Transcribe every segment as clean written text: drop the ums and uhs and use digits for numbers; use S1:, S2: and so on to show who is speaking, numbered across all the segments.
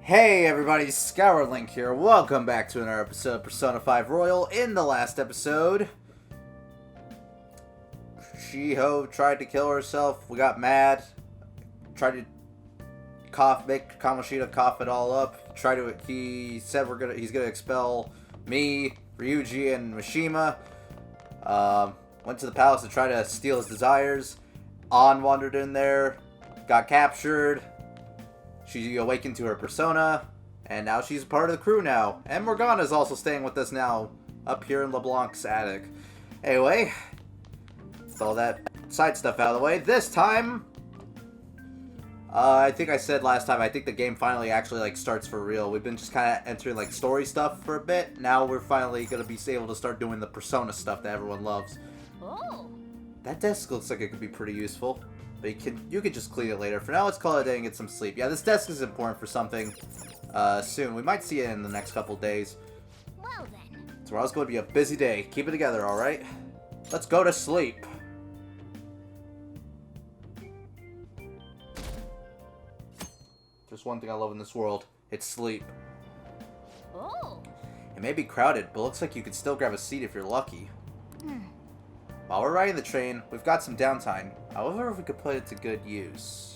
S1: Hey everybody, Scourlink here. Welcome back to another episode of Persona 5 Royal. In the last episode, Shiho tried to kill herself. We got mad. Tried to make Kamoshida cough it all up. He said he's gonna expel me, Ryuji, and Mishima. Went to the palace to try to steal his desires. An wandered in there, got captured. She awakened to her persona, and now she's part of the crew now. And Morgana's also staying with us now, up here in LeBlanc's attic. Anyway, with all that side stuff out of the way, this time, I think I said last time, I think the game finally actually, starts for real. We've been just kind of entering, story stuff for a bit. Now we're finally going to be able to start doing the persona stuff that everyone loves.
S2: Oh.
S1: That desk looks like it could be pretty useful. But you can just clean it later. For now, let's call it a day and get some sleep. Yeah, this desk is important for something soon. We might see it in the next couple days.
S2: Well then.
S1: Tomorrow's going to be a busy day. Keep it together, alright? Let's go to sleep. There's one thing I love in this world. It's sleep.
S2: Oh.
S1: It may be crowded, but looks like you can still grab a seat if you're lucky. While we're riding the train, we've got some downtime. I wonder if we could put it to good use.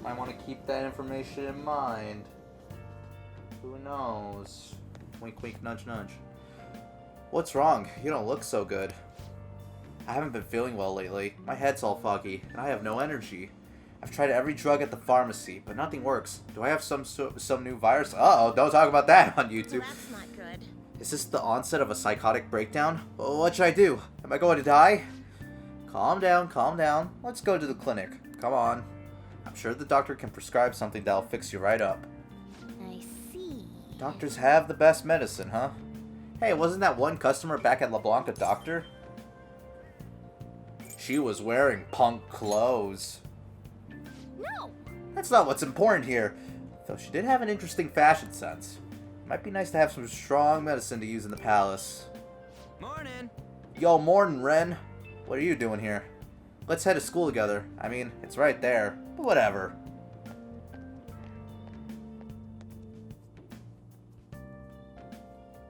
S1: Might want to keep that information in mind. Who knows? Wink, wink, nudge, nudge. What's wrong? You don't look so good. I haven't been feeling well lately. My head's all foggy, and I have no energy. I've tried every drug at the pharmacy, but nothing works. Do I have some new virus? Uh-oh, don't talk about that on YouTube.
S2: That's not good.
S1: Is this the onset of a psychotic breakdown? What should I do? Am I going to die? Calm down, calm down. Let's go to the clinic. Come on. I'm sure the doctor can prescribe something that'll fix you right up.
S2: I see.
S1: Doctors have the best medicine, huh? Hey, wasn't that one customer back at LeBlanc a doctor? She was wearing punk clothes.
S2: No!
S1: That's not what's important here. Though she did have an interesting fashion sense. Might be nice to have some strong medicine to use in the palace.
S3: Morning.
S1: Yo, morning, Ren. What are you doing here? Let's head to school together. I mean, it's right there. But whatever.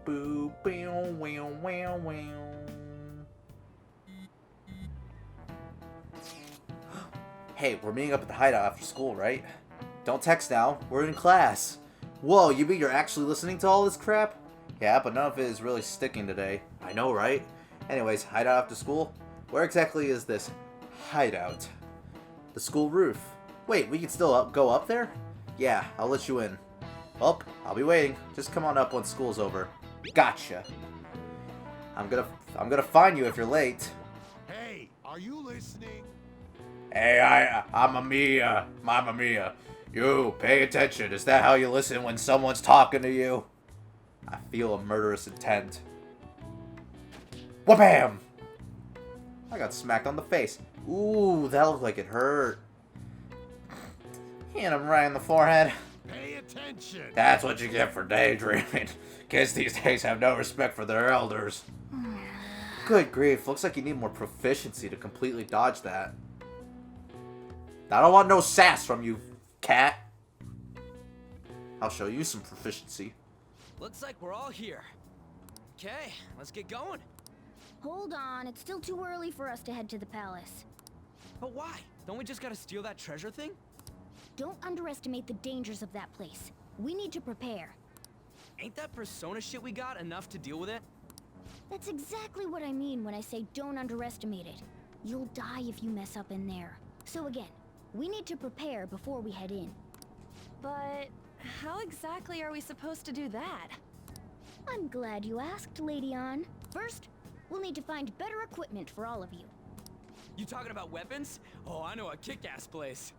S1: Boo, bow, wow, wow, wow. Hey, we're meeting up at the hideout after school, right? Don't text now. We're in class. Whoa, you mean you're actually listening to all this crap? Yeah, but none of it is really sticking today. I know, right? Anyways, hideout after school? Where exactly is this hideout? The school roof. Wait, we can still go up there? Yeah, I'll let you in. Well, I'll be waiting. Just come on up when school's over. Gotcha. I'm gonna find you if you're late.
S4: Hey, are you listening?
S1: Hey, I'm Mamma Mia. You, pay attention. Is that how you listen when someone's talking to you? I feel a murderous intent. Wha-bam! I got smacked on the face. Ooh, that looked like it hurt. Hit him right in the forehead.
S4: Pay attention.
S1: That's what you get for daydreaming. Kids these days have no respect for their elders. Good grief, looks like you need more proficiency to completely dodge that. I don't want no sass from you, cat. I'll show you some proficiency.
S3: Looks like we're all here. Okay, let's get going.
S2: Hold on, it's still too early for us to head to the palace.
S3: But why? Don't we just gotta steal that treasure thing?
S2: Don't underestimate the dangers of that place. We need to prepare.
S3: Ain't that persona shit we got enough to deal with it?
S2: That's exactly what I mean when I say don't underestimate it. You'll die if you mess up in there. So again, we need to prepare before we head in.
S5: But how exactly are we supposed to do that?
S2: I'm glad you asked, Lady An. First, we'll need to find better equipment for all of you.
S3: You talking about weapons? Oh, I know a kick-ass place.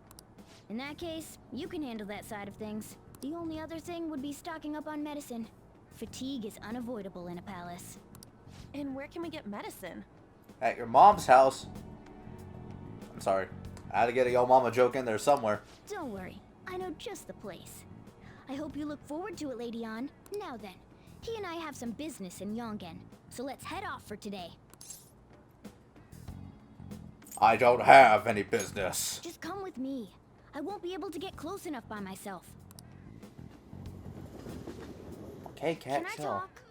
S2: In that case, you can handle that side of things. The only other thing would be stocking up on medicine. Fatigue is unavoidable in a palace.
S5: And where can we get medicine?
S1: At your mom's house. I'm sorry. I had to get a yo mama joke in there somewhere.
S2: Don't worry, I know just the place. I hope you look forward to it, Lady An. Now then, he and I have some business in Yongen, so let's head off for today.
S1: I don't have any business.
S2: Just come with me. I won't be able to get close enough by myself.
S1: Okay, cat,
S2: Can I
S1: chill.
S2: talk?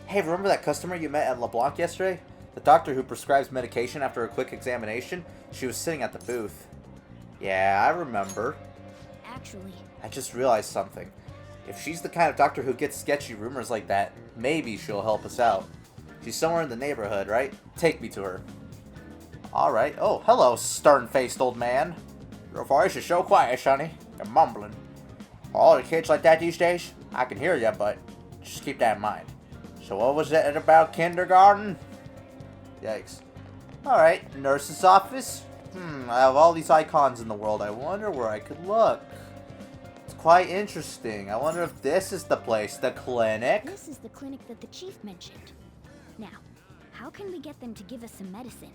S1: Hey, remember that customer you met at LeBlanc yesterday? The doctor who prescribes medication after a quick examination? She was sitting at the booth. Yeah, I remember.
S2: Actually,
S1: I just realized something. If she's the kind of doctor who gets sketchy rumors like that, maybe she'll help us out. She's somewhere in the neighborhood, right? Take me to her. Alright. Oh, hello, stern-faced old man. Your voice is so quiet, sonny. You're mumbling. All the kids like that these days? I can hear you, but just keep that in mind. So what was it about kindergarten? Yikes. Alright, nurse's office. I have all these icons in the world. I wonder where I could look. It's quite interesting. I wonder if this is the place, the clinic.
S2: this is the clinic that the chief mentioned. Now, how can we get them to give us some medicine?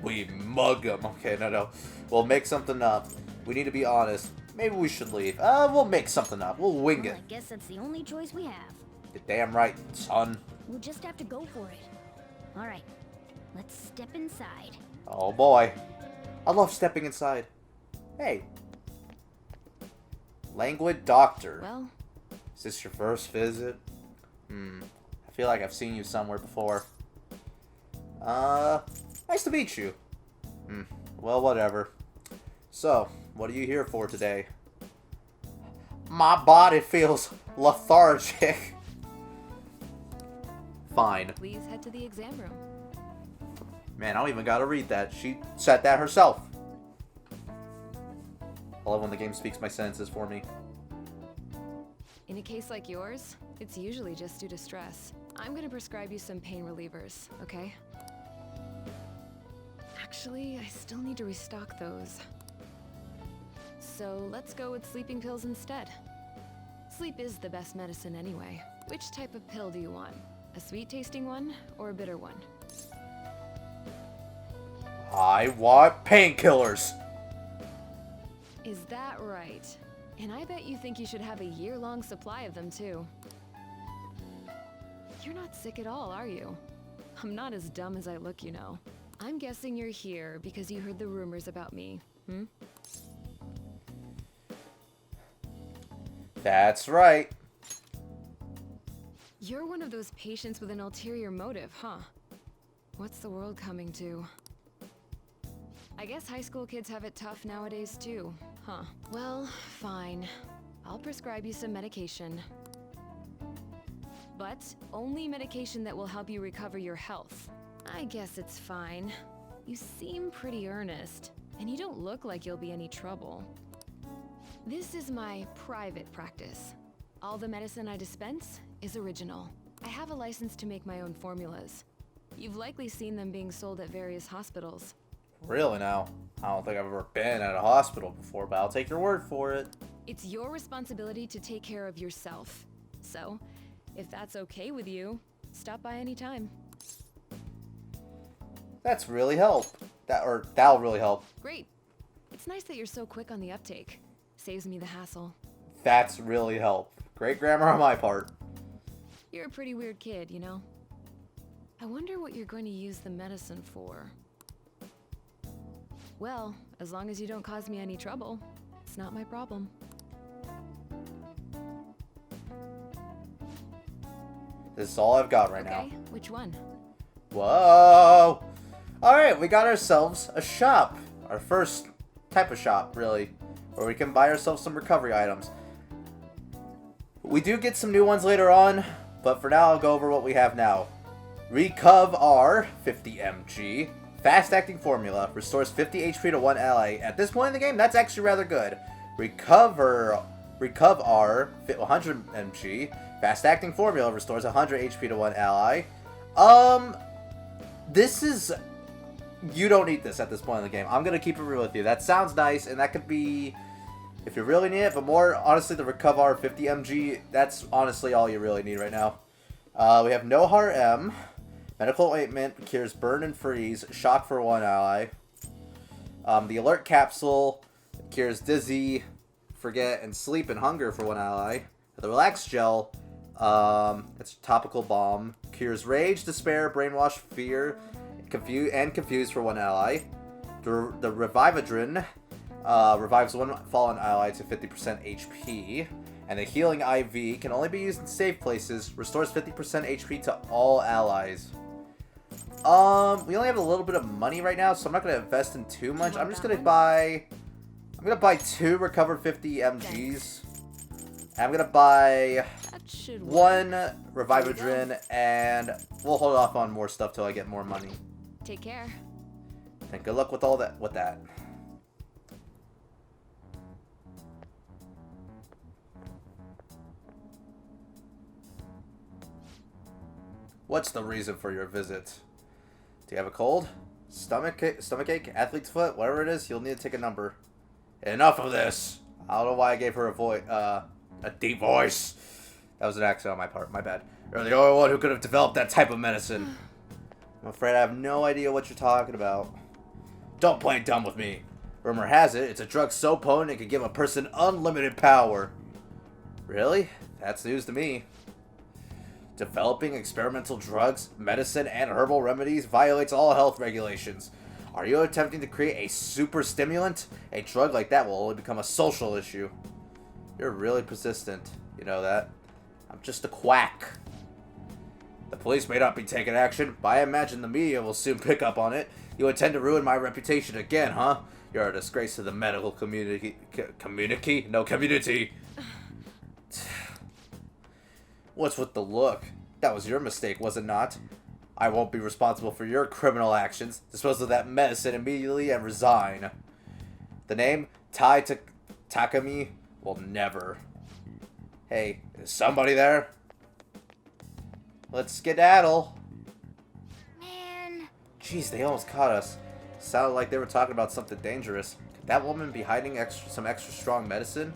S1: We mug them. Okay, no. We'll make something up. We need to be honest. Maybe we should leave. We'll make something up. We'll wing
S2: Well,
S1: it.
S2: I guess that's the only choice we have.
S1: You're damn right, son.
S2: We'll just have to go for it. Alright, let's step inside.
S1: Oh boy. I love stepping inside. Hey. Languid doctor.
S5: Well,
S1: Is this your first visit? I feel like I've seen you somewhere before. Nice to meet you. Well, whatever. So, what are you here for today? My body feels lethargic. Fine.
S5: please head to the exam room.
S1: Man, I don't even gotta read that. She said that herself. I love when the game speaks my sentences for me.
S5: In a case like yours, it's usually just due to stress. I'm gonna prescribe you some pain relievers, okay? Actually, I still need to restock those. So let's go with sleeping pills instead. Sleep is the best medicine anyway. Which type of pill do you want? A sweet-tasting one or a bitter one?
S1: I want painkillers.
S5: Is that right? And I bet you think you should have a year-long supply of them too. You're not sick at all, are you? I'm not as dumb as I look, you know. I'm guessing you're here because you heard the rumors about me, hmm?
S1: That's right.
S5: You're one of those patients with an ulterior motive, huh? What's the world coming to? I guess high school kids have it tough nowadays too, huh? Well, fine. I'll prescribe you some medication. But only medication that will help you recover your health. I guess it's fine. You seem pretty earnest, and you don't look like you'll be any trouble. This is my private practice. All the medicine I dispense is original. I have a license to make my own formulas. You've likely seen them being sold at various hospitals.
S1: Really now? I don't think I've ever been at a hospital before, but I'll take your word for it.
S5: It's your responsibility to take care of yourself. So, if that's okay with you, stop by anytime.
S1: That's really help. That'll really help.
S5: Great. It's nice that you're so quick on the uptake. Saves me the hassle.
S1: That's really help. Great grammar on my part.
S5: You're a pretty weird kid, you know? I wonder what you're going to use the medicine for. Well, as long as you don't cause me any trouble, it's not my problem.
S1: This is all I've got right
S5: Okay,
S1: now.
S5: which one?
S1: Whoa! Alright, we got ourselves a shop. Our first type of shop, really. Where we can buy ourselves some recovery items. We do get some new ones later on, but for now I'll go over what we have now. Recov R, 50 mg. Fast acting formula, restores 50 HP to one ally. At this point in the game, that's actually rather good. Recov R, 100 mg. Fast acting formula, restores 100 HP to one ally. This is... You don't need this at this point in the game. I'm going to keep it real with you. That sounds nice, and that could be... If you really need it, but more, honestly, the Recover 50 mg, that's honestly all you really need right now. We have Nohar M. Medical Ointment cures burn and freeze, shock for one ally. The Alert Capsule cures dizzy, forget, and sleep and hunger for one ally. The Relax Gel, it's a topical balm, cures rage, despair, brainwash, fear, confuse for one ally. The Revivadrin Revives one fallen ally to 50% HP. And the healing IV can only be used in safe places. Restores 50% HP to all allies. We only have a little bit of money right now, so I'm not going to invest in too much. I'm just going to buy... I'm going to buy 2 Recover 50 MGs. And I'm going to buy
S5: That should work.
S1: 1 Revivadrin, and we'll hold off on more stuff till I get more money.
S5: Take care.
S1: And good luck with all that. With that. What's the reason for your visit? Do you have a cold? Stomachache? Athlete's foot? Whatever it is, you'll need to take a number. Enough of this! I don't know why I gave her a deep voice. That was an accident on my part. My bad. You're the only one who could have developed that type of medicine. I'm afraid I have no idea what you're talking about. Don't play dumb with me. Rumor has it, it's a drug so potent it can give a person unlimited power. Really? That's news to me. Developing experimental drugs, medicine, and herbal remedies violates all health regulations. Are you attempting to create a super stimulant? A drug like that will only become a social issue. You're really persistent. You know that. I'm just a quack. The police may not be taking action, but I imagine the media will soon pick up on it. You intend to ruin my reputation again, huh? You're a disgrace to the medical community. Community. What's with the look? That was your mistake, was it not? I won't be responsible for your criminal actions. Dispose of that medicine immediately and resign. The name Takami will never. Hey, is somebody there? Let's skedaddle.
S2: Man.
S1: Jeez, they almost caught us. Sounded like they were talking about something dangerous. Could that woman be hiding some extra strong medicine?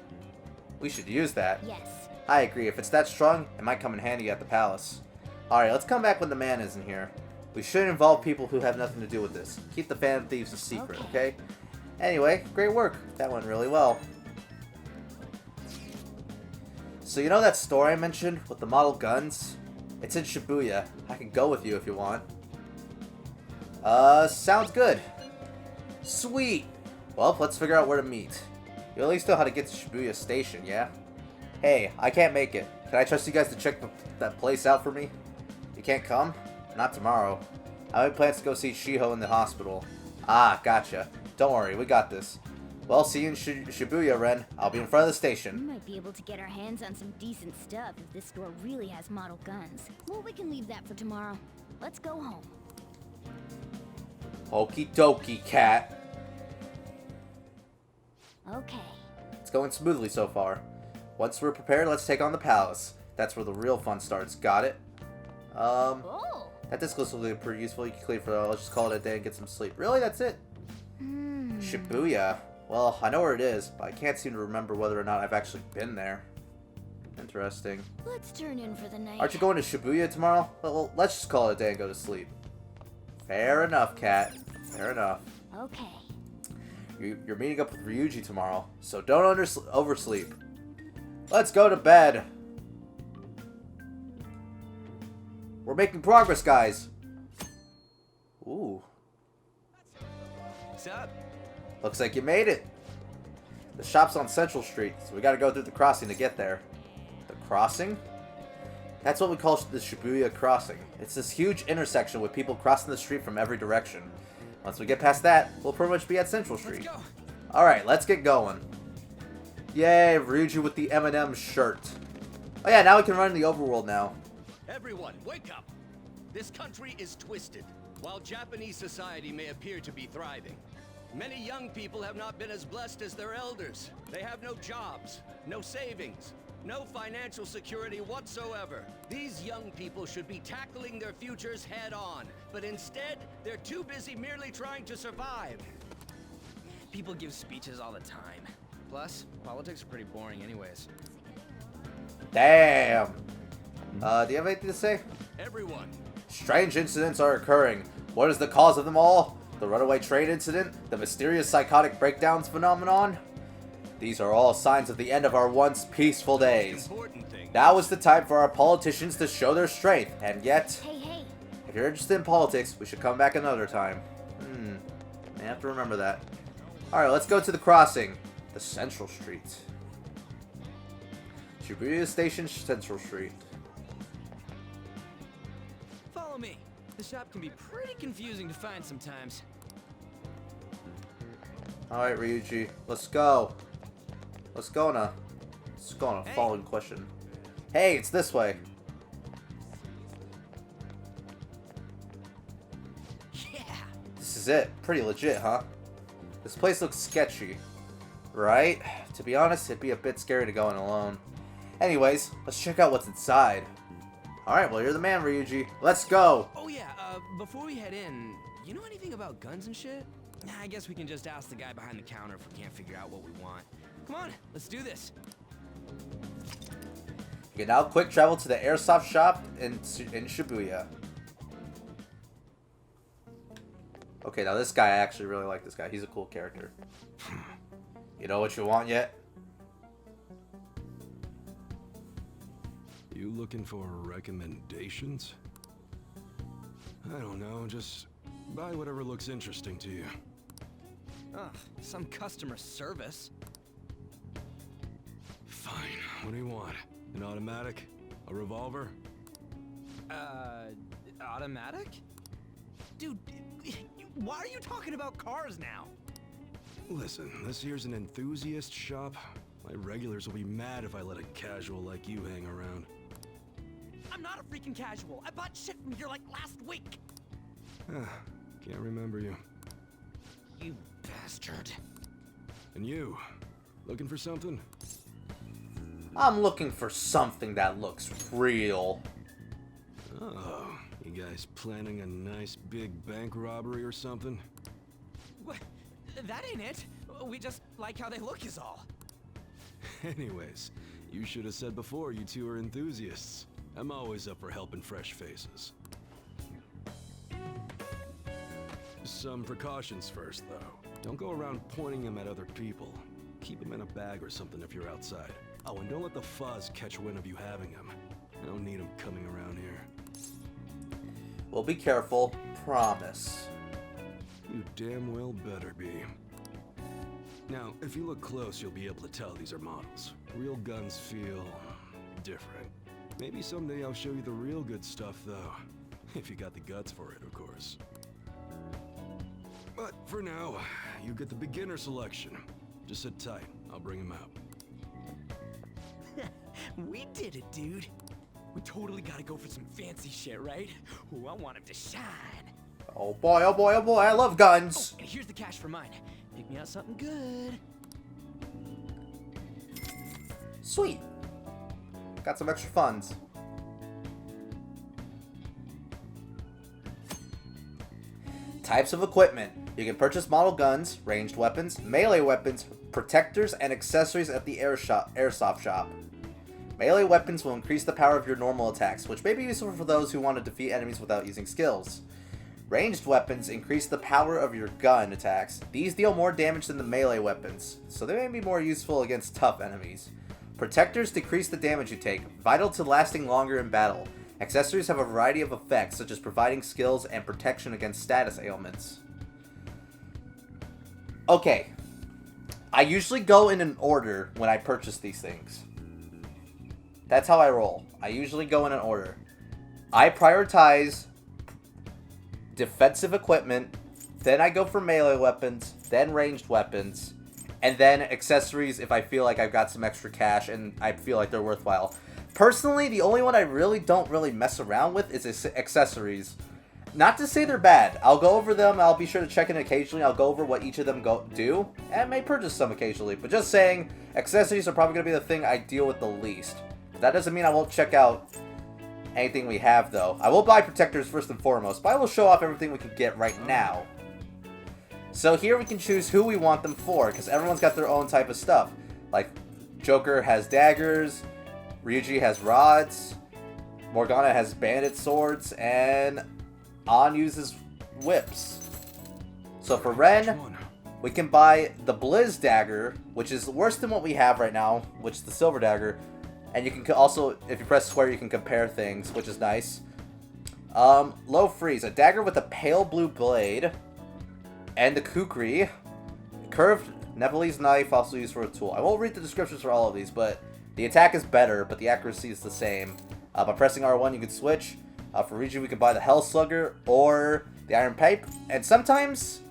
S1: We should use that.
S2: Yes.
S1: I agree. If it's that strong, it might come in handy at the palace. Alright, let's come back when the man isn't here. We shouldn't involve people who have nothing to do with this. Keep the Phantom Thieves a secret, okay? Anyway, great work. That went really well. So you know that store I mentioned with the model guns? It's in Shibuya. I can go with you if you want. Sounds good. Sweet. Well, let's figure out where to meet. You at least know how to get to Shibuya Station, yeah? Hey, I can't make it. Can I trust you guys to check that place out for me? You can't come? Not tomorrow. I have plans to go see Shiho in the hospital. Ah, gotcha. Don't worry, we got this. Well, see you in Shibuya, Ren. I'll be in front of the
S2: We
S1: station.
S2: might be able to get our hands on some decent stuff if this store really has model guns. Well, we can leave that for tomorrow. Let's go home.
S1: Okie dokie, cat.
S2: Okay.
S1: It's going smoothly so far. Once we're prepared, let's take on the palace. That's where the real fun starts. Got it?
S2: Oh.
S1: That disc looks really pretty useful. You can clear for that. Let's just call it a day and get some sleep. Really? That's it? Shibuya. Well, I know where it is, but I can't seem to remember whether or not I've actually been there. Interesting.
S2: Let's turn in for the night.
S1: Aren't you going to Shibuya tomorrow? Well, let's just call it a day and go to sleep. Fair enough, cat. Fair enough.
S2: Okay.
S1: You're meeting up with Ryuji tomorrow, so don't oversleep. Let's go to bed. We're making progress, guys. Ooh.
S3: What's up?
S1: Looks like you made it. The shop's on Central Street, so we gotta go through the crossing to get there. The crossing? That's what we call the Shibuya crossing. It's this huge intersection with people crossing the street from every direction. Once we get past that, we'll pretty much be at Central Street.
S3: Let's go.
S1: Alright, let's get going. Yay, Ryuji with the M&M shirt. Oh yeah, now we can run in the overworld now.
S6: Everyone, wake up! This country is twisted. While Japanese society may appear to be thriving, many young people have not been as blessed as their elders. They have no jobs, no savings, no financial security whatsoever. These young people should be tackling their futures head on, but instead, they're too busy merely trying to survive.
S3: People give speeches all the time. Plus, politics are pretty boring anyways.
S1: Damn. Do you have anything to say?
S6: Everyone,
S1: Strange incidents are occurring. What is the cause of them all? The runaway train incident? The mysterious psychotic breakdowns phenomenon? These are all signs of the end of our once peaceful days.
S6: important thing.
S1: Now is the time for our politicians to show their strength, and yet,
S2: Hey.
S1: if you're interested in politics, we should come back another time. I have to remember that. Alright, let's go to the crossing. The Central Street. Shibuya Station, Central Street.
S3: Follow me. The shop can be pretty confusing to find sometimes.
S1: Alright, Ryuji. Let's go. Let's go on a following question. Hey, it's this way.
S3: Yeah.
S1: This is it. Pretty legit, huh? This place looks sketchy. Right? To be honest, it'd be a bit scary to go in alone. Anyways, let's check out what's inside. Alright, well, you're the man, Ryuji. Let's go!
S3: Oh yeah, before we head in, you know anything about guns and shit? Nah, I guess we can just ask the guy behind the counter if we can't figure out what we want. Come on, let's do this.
S1: You can now quick travel to the airsoft shop in Shibuya. Okay, now this guy, I actually really like this guy. He's a cool character. You know what you want yet?
S7: You looking for recommendations? I don't know, just buy whatever looks interesting to you.
S3: Ugh, some customer service.
S7: Fine, what do you want? An automatic? A revolver?
S3: Automatic? Dude, why are you talking about cars now?
S7: Listen, this here's an enthusiast shop. My regulars will be mad if I let a casual like you hang around.
S3: I'm not a freaking casual. I bought shit from here like last week.
S7: Can't remember you.
S3: You bastard.
S7: And you, looking for something?
S1: I'm looking for something that looks real.
S7: Oh, you guys planning a nice big bank robbery or something?
S3: What? That ain't it. We just like how they look is all.
S7: Anyways, you should have said before you two are enthusiasts. I'm always up for helping fresh faces. Some precautions first, though. Don't go around pointing them at other people. Keep them in a bag or something if you're outside. Oh, and don't let the fuzz catch wind of you having them. I don't need them coming around here.
S1: Well, be careful. Promise.
S7: You damn well better be. Now, if you look close, you'll be able to tell these are models. Real guns feel different. Maybe someday I'll show you the real good stuff, though. If you got the guts for it, of course. But for now, you get the beginner selection. Just sit tight. I'll bring him out.
S3: We did it, dude. We totally gotta go for some fancy shit, right? Ooh, I want him to shine.
S1: Oh boy, oh boy, oh boy, I love guns!
S3: Oh, and here's the cash for mine. Pick me out something good.
S1: Sweet. Got some extra funds. Types of equipment. You can purchase model guns, ranged weapons, melee weapons, protectors, and accessories at the airsoft shop. Melee weapons will increase the power of your normal attacks, which may be useful for those who want to defeat enemies without using skills. Ranged weapons increase the power of your gun attacks. These deal more damage than the melee weapons, so they may be more useful against tough enemies. Protectors decrease the damage you take, vital to lasting longer in battle. Accessories have a variety of effects, such as providing skills and protection against status ailments. Okay. I usually go in an order when I purchase these things. That's how I roll. I usually go in an order. I prioritize defensive equipment, then I go for melee weapons, then ranged weapons, and then accessories if I feel like I've got some extra cash and I feel like they're worthwhile. Personally, the only one I really don't mess around with is accessories. Not to say they're bad. I'll go over them, I'll be sure to check in occasionally, I'll go over what each of them do, and I may purchase some occasionally, but just saying, accessories are probably going to be the thing I deal with the least. That doesn't mean I won't check out anything we have, though. I will buy protectors first and foremost, but I will show off everything we can get right now. So here we can choose who we want them for, because everyone's got their own type of stuff. Like, Joker has daggers, Ryuji has rods, Morgana has bandit swords, and An uses whips. So for Ren, we can buy the Blizz dagger, which is worse than what we have right now, which is the silver dagger. And you can also, if you press square, you can compare things, which is nice. Low Freeze, a dagger with a pale blue blade. And the Kukri. curved Nepalese knife, also used for a tool. I won't read the descriptions for all of these, but the attack is better, but the accuracy is the same. By pressing R1, you can switch. For Ryuji, we can buy the Hell Slugger or the Iron Pipe. And sometimes,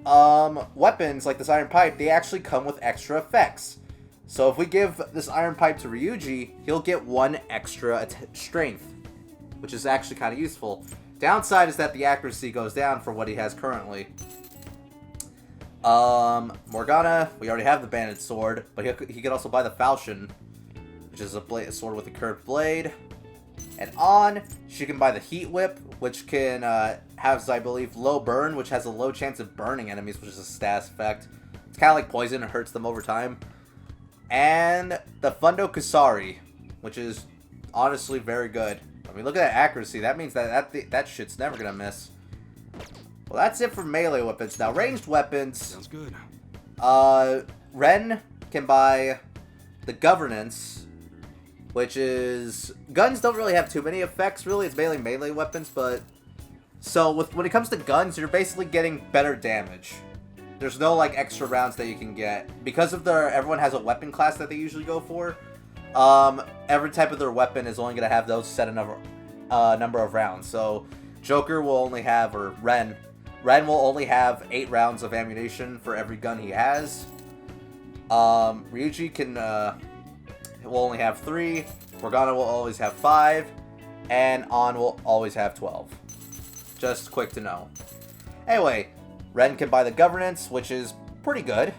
S1: weapons like this Iron Pipe, they actually come with extra effects. So if we give this Iron Pipe to Ryuji, he'll get 1 extra strength, which is actually kind of useful. Downside is that the accuracy goes down for what he has currently. Morgana, we already have the Banded Sword, but he could also buy the Falchion, which is a sword with a curved blade. And on, she can buy the Heat Whip, which can have, I believe, low burn, which has a low chance of burning enemies, which is a status effect. It's kind of like poison, it hurts them over time. And the Fundo Kusari, which is honestly very good. I mean, look at that accuracy. That means that shit's never gonna miss. Well, that's it for melee weapons. Now, ranged weapons.
S7: Sounds good.
S1: Ren can buy the Governance, which is... Guns don't really have too many effects, really. It's mainly melee weapons, but... So, when it comes to guns, you're basically getting better damage. There's no, like, extra rounds that you can get. Because of everyone has a weapon class that they usually go for, every type of their weapon is only going to have those set number of rounds. So, Joker will only have, or Ren will only have 8 rounds of ammunition for every gun he has. Ryuji will only have 3. Morgana will always have 5. And On will always have 12. Just quick to know. Anyway, Ren can buy the Governance, which is pretty good.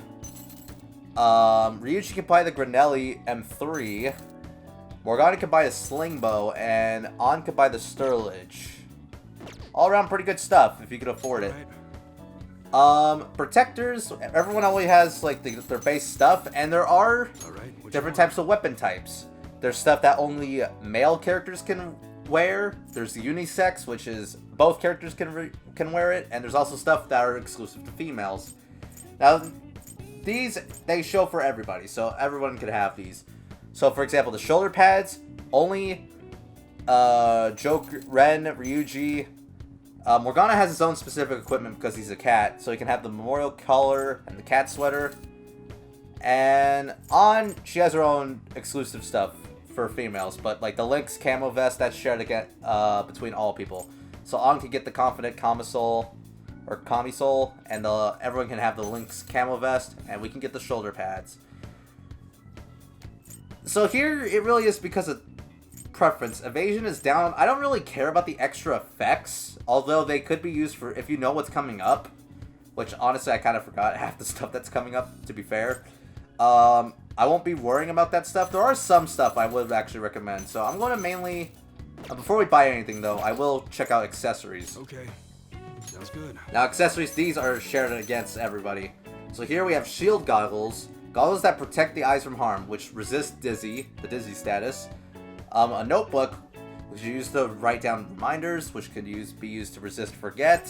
S1: Ryuji can buy the Granelli M3. Morgana can buy the Sling Bow, and On can buy the Sturridge. All around pretty good stuff, if you can afford it. Protectors, everyone only has, like, their base stuff, and there are different types of weapon types. There's stuff that only male characters can wear. There's the unisex, which is both characters can wear it, and there's also stuff that are exclusive to females. Now, these, they show for everybody, so everyone can have these. So, for example, the shoulder pads, only Joker, Ren, Ryuji. Morgana has his own specific equipment because he's a cat, so he can have the memorial collar and the cat sweater. And On, she has her own exclusive stuff for females, but like the Lynx camo vest, that's shared again between all people. So On can get the Confident Camisole, or Camisole, and everyone can have the Lynx camo vest, and we can get the shoulder pads. So here, it really is because of preference. Evasion is down. I don't really care about the extra effects, although they could be used for if you know what's coming up, which honestly I kind of forgot half the stuff that's coming up, to be fair. I won't be worrying about that stuff. There are some stuff I would actually recommend, so I'm going to mainly... before we buy anything, though, I will check out accessories.
S7: Okay, sounds good.
S1: Now, accessories, these are shared against everybody. So here we have shield goggles. Goggles that protect the eyes from harm, which resist dizzy, the dizzy status. A notebook, which you use to write down reminders, which could be used to resist forget.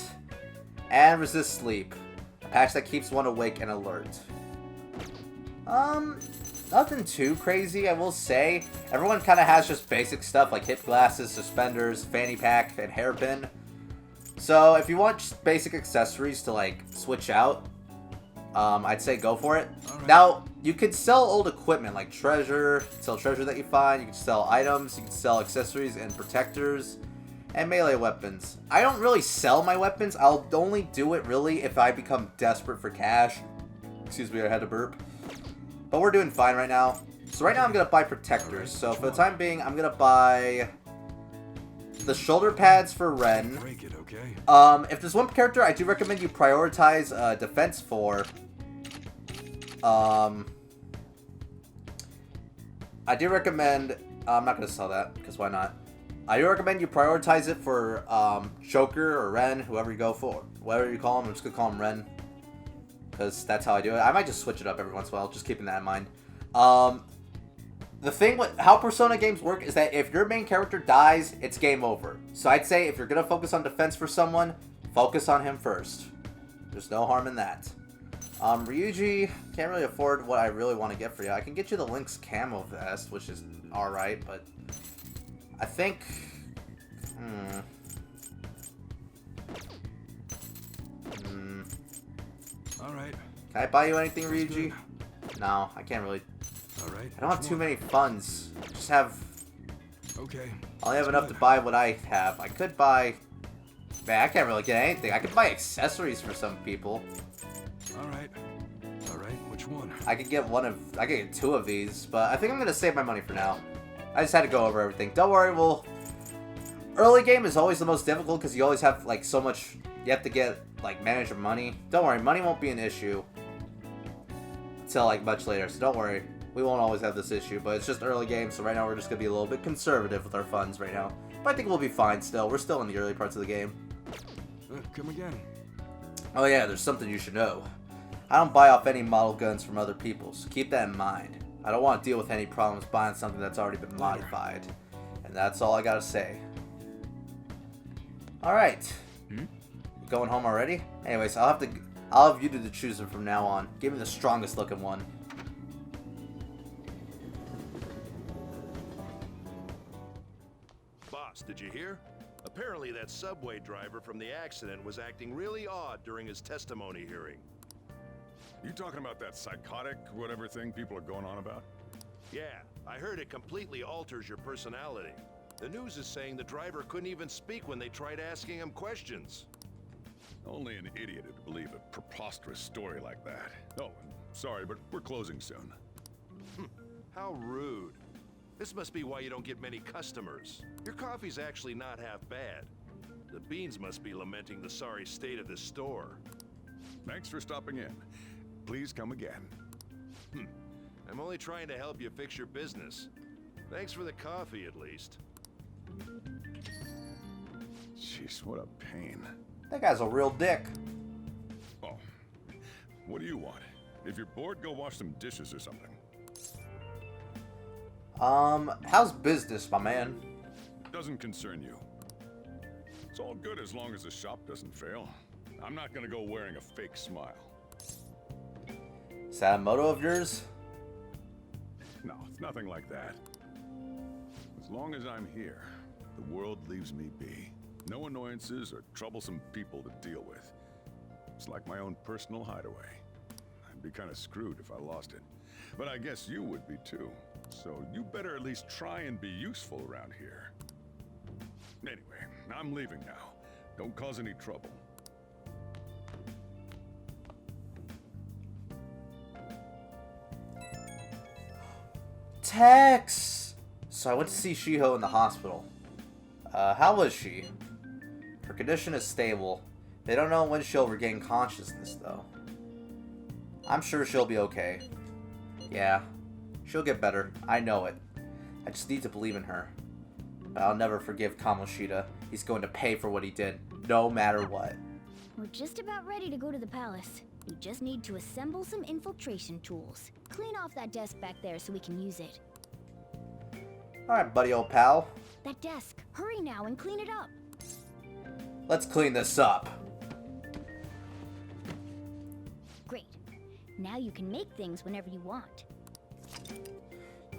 S1: And resist sleep. A patch that keeps one awake and alert. Nothing too crazy, I will say. Everyone kind of has just basic stuff like hip glasses, suspenders, fanny pack, and hairpin. So if you want just basic accessories to like switch out, I'd say go for it. Right. Now, you could sell old equipment like treasure, sell treasure that you find, you can sell items, you can sell accessories and protectors, and melee weapons. I don't really sell my weapons, I'll only do it really if I become desperate for cash. Excuse me, I had to burp. But we're doing fine right now. So right now I'm going to buy protectors. So for the time being, I'm going to buy the shoulder pads for Ren.
S7: Break it, okay?
S1: If there's one character I do recommend you prioritize defense for, I do recommend, I'm not going to sell that, because why not? I do recommend you prioritize it for Joker or Ren, whoever you go for. Whatever you call him, I'm just going to call him Ren. Because that's how I do it. I might just switch it up every once in a while, just keeping that in mind. The thing with how Persona games work is that if your main character dies, it's game over. So I'd say if you're going to focus on defense for someone, focus on him first. There's no harm in that. Ryuji, can't really afford what I really want to get for you. I can get you the Lynx camo vest, which is alright, but I think...
S7: Alright.
S1: Can I buy you anything, Ryuji? No, I can't really.
S7: Alright.
S1: I don't have too many funds. I just have.
S7: Okay.
S1: I only have enough to buy what I have. I could buy. Man, I can't really get anything. I could buy accessories for some people.
S7: Alright. Alright, which one?
S1: I could get I could get 2 of these, but I think I'm gonna save my money for now. I just had to go over everything. Don't worry, early game is always the most difficult because you always have like so much. You have to get like manage your money. Don't worry, money won't be an issue until like much later. So don't worry, we won't always have this issue. But it's just early game, so right now we're just gonna be a little bit conservative with our funds right now. But I think we'll be fine still. We're still in the early parts of the game.
S7: Come again.
S1: Oh yeah, there's something you should know. I don't buy off any model guns from other people, so keep that in mind. I don't want to deal with any problems buying something that's already been modified. And that's all I gotta say. Alright. Going home already? Anyways, I'll have you do the choosing from now on. Give me the strongest looking one.
S8: Boss, did you hear? Apparently that subway driver from the accident was acting really odd during his testimony hearing.
S9: You talking about that psychotic whatever thing people are going on about?
S8: Yeah, I heard it completely alters your personality. The news is saying the driver couldn't even speak when they tried asking him questions.
S9: Only an idiot would believe a preposterous story like that. Oh, sorry, but we're closing soon.
S8: How rude. This must be why you don't get many customers. Your coffee's actually not half bad. The beans must be lamenting the sorry state of this store.
S9: Thanks for stopping in. Please come again.
S8: I'm only trying to help you fix your business. Thanks for the coffee, at least.
S9: Jeez, what a pain.
S1: That guy's a real dick.
S9: Oh, what do you want? If you're bored, go wash some dishes or something.
S1: How's business, my man?
S9: Doesn't concern you. It's all good as long as the shop doesn't fail. I'm not gonna go wearing a fake smile.
S1: Is that a motto of yours?
S9: No, it's nothing like that. As long as I'm here, the world leaves me be. No annoyances or troublesome people to deal with. It's like my own personal hideaway. I'd be kind of screwed if I lost it. But I guess you would be too. So you better at least try and be useful around here. Anyway, I'm leaving now. Don't cause any trouble.
S1: Tex! So I went to see Shiho in the hospital. How was she? Her condition is stable. They don't know when she'll regain consciousness, though. I'm sure she'll be okay. Yeah, she'll get better. I know it. I just need to believe in her. But I'll never forgive Kamoshida. He's going to pay for what he did, no matter what.
S2: We're just about ready to go to the palace. We just need to assemble some infiltration tools. Clean off that desk back there so we can use it.
S1: Alright, buddy old pal.
S2: That desk. Hurry now and clean it up.
S1: Let's clean this up.
S2: Great. Now you can make things whenever you want.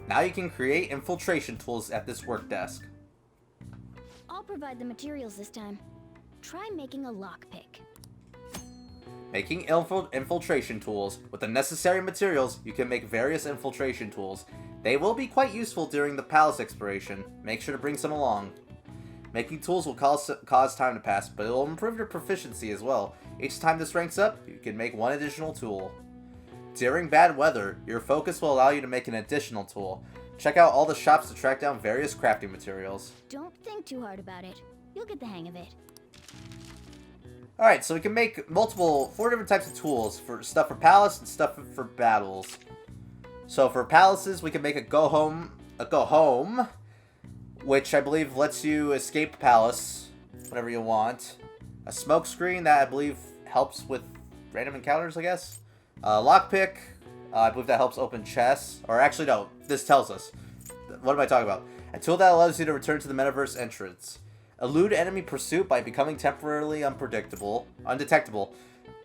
S1: Now you can create infiltration tools at this work desk.
S2: I'll provide the materials this time. Try making a lockpick.
S1: Making infiltration tools. With the necessary materials, you can make various infiltration tools. They will be quite useful during the palace exploration. Make sure to bring some along. Making tools will cause time to pass, but it will improve your proficiency as well. Each time this ranks up, you can make one additional tool. During bad weather, your focus will allow you to make an additional tool. Check out all the shops to track down various crafting materials.
S2: Don't think too hard about it. You'll get the hang of it.
S1: Alright, so we can make 4 different types of tools for stuff for palace and stuff for battles. So for palaces, we can make a go home, which I believe lets you escape palace whenever you want. A smoke screen that I believe helps with random encounters, I guess. Lockpick, I believe that helps open chests. Or actually, no, this tells us. What am I talking about? A tool that allows you to return to the metaverse entrance. Elude enemy pursuit by becoming temporarily undetectable.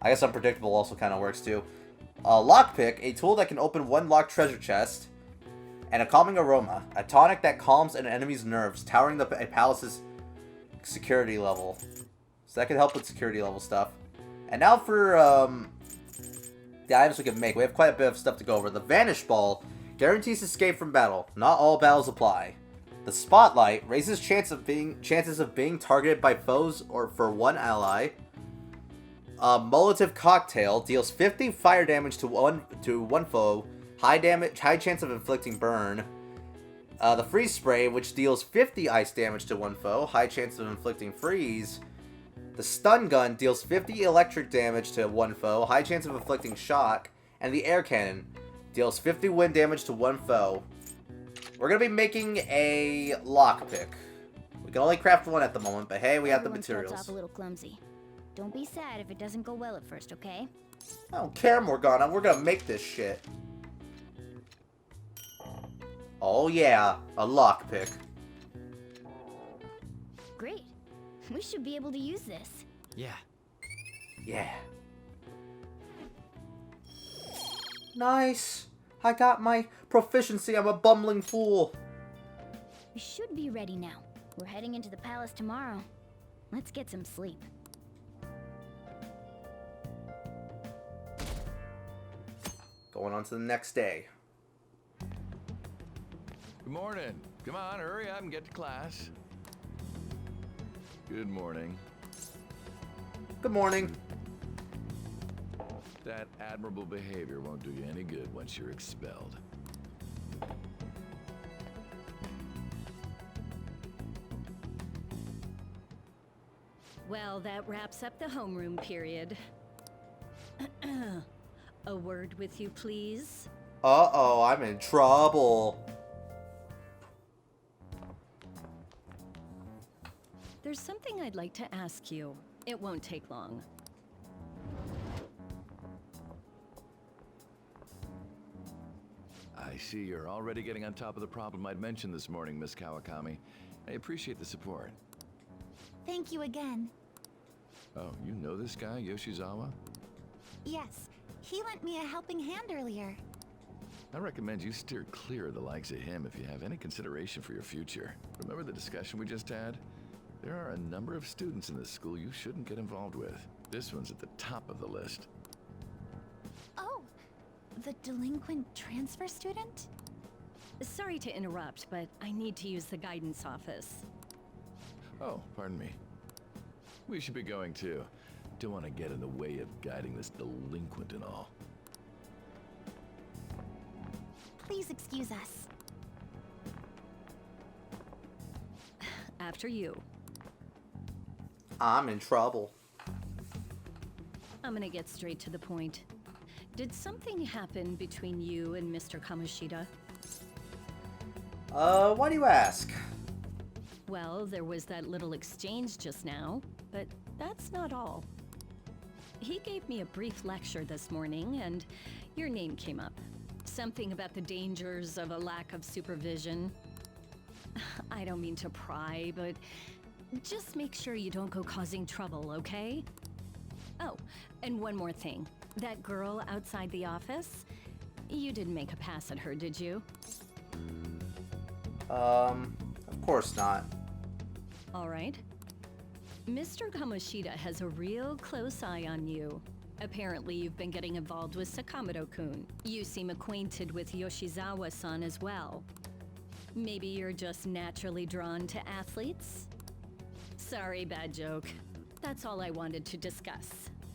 S1: I guess unpredictable also kind of works too. Lockpick, a tool that can open one locked treasure chest. And a calming aroma, a tonic that calms an enemy's nerves, towering a palace's security level. So that can help with security level stuff. And now for the items we can make. We have quite a bit of stuff to go over. The Vanish Ball guarantees escape from battle. Not all battles apply. The Spotlight raises chances of being targeted by foes or for one ally. Molotov Cocktail deals 50 fire damage to one foe. High chance of inflicting burn. The Freeze Spray, which deals 50 ice damage to one foe. High chance of inflicting freeze. The Stun Gun deals 50 electric damage to one foe, high chance of inflicting shock, and the Air Cannon deals 50 wind damage to one foe. We're going to be making a lockpick. We can only craft one at the moment, but hey, we have the
S2: Everyone starts
S1: materials.
S2: off a little clumsy. Don't be sad if it doesn't go well at first, okay?
S1: I don't care, Morgana. We're going to make this shit. Oh yeah, a lockpick.
S2: Great. We should be able to use this.
S3: Yeah.
S1: Yeah. Nice. I got my proficiency. I'm a bumbling fool.
S2: We should be ready now. We're heading into the palace tomorrow. Let's get some sleep.
S1: Going on to the next day.
S10: Good morning. Come on, hurry up and get to class. Good morning.
S1: Good morning.
S10: That admirable behavior won't do you any good once you're expelled.
S11: Well, that wraps up the homeroom period. A word with you, please?
S1: Uh-oh, I'm in trouble.
S11: There's something I'd like to ask you. It won't take long.
S10: I see you're already getting on top of the problem I'd mentioned this morning, Miss Kawakami. I appreciate the support.
S12: Thank you again.
S10: Oh, you know this guy, Yoshizawa?
S12: Yes, he lent me a helping hand earlier.
S10: I recommend you steer clear of the likes of him if you have any consideration for your future. Remember the discussion we just had? There are a number of students in this school you shouldn't get involved with. This one's at the top of the list.
S12: Oh, the delinquent transfer student?
S11: Sorry to interrupt, but I need to use the guidance office.
S10: Oh, pardon me. We should be going too. Don't want to get in the way of guiding this delinquent and all.
S12: Please excuse us.
S11: After you.
S1: I'm in trouble.
S11: I'm gonna get straight to the point. Did something happen between you and Mr. Kamoshida?
S1: Why do you ask?
S11: Well, there was that little exchange just now, but that's not all. He gave me a brief lecture this morning, and your name came up. Something about the dangers of a lack of supervision. I don't mean to pry, but just make sure you don't go causing trouble, okay? Oh, and one more thing. That girl outside the office? You didn't make a pass at her, did you?
S1: Of course not.
S11: All right. Mr. Kamoshida has a real close eye on you. Apparently, you've been getting involved with Sakamoto-kun. You seem acquainted with Yoshizawa-san as well. Maybe you're just naturally drawn to athletes? Sorry, bad joke. That's all I wanted to discuss.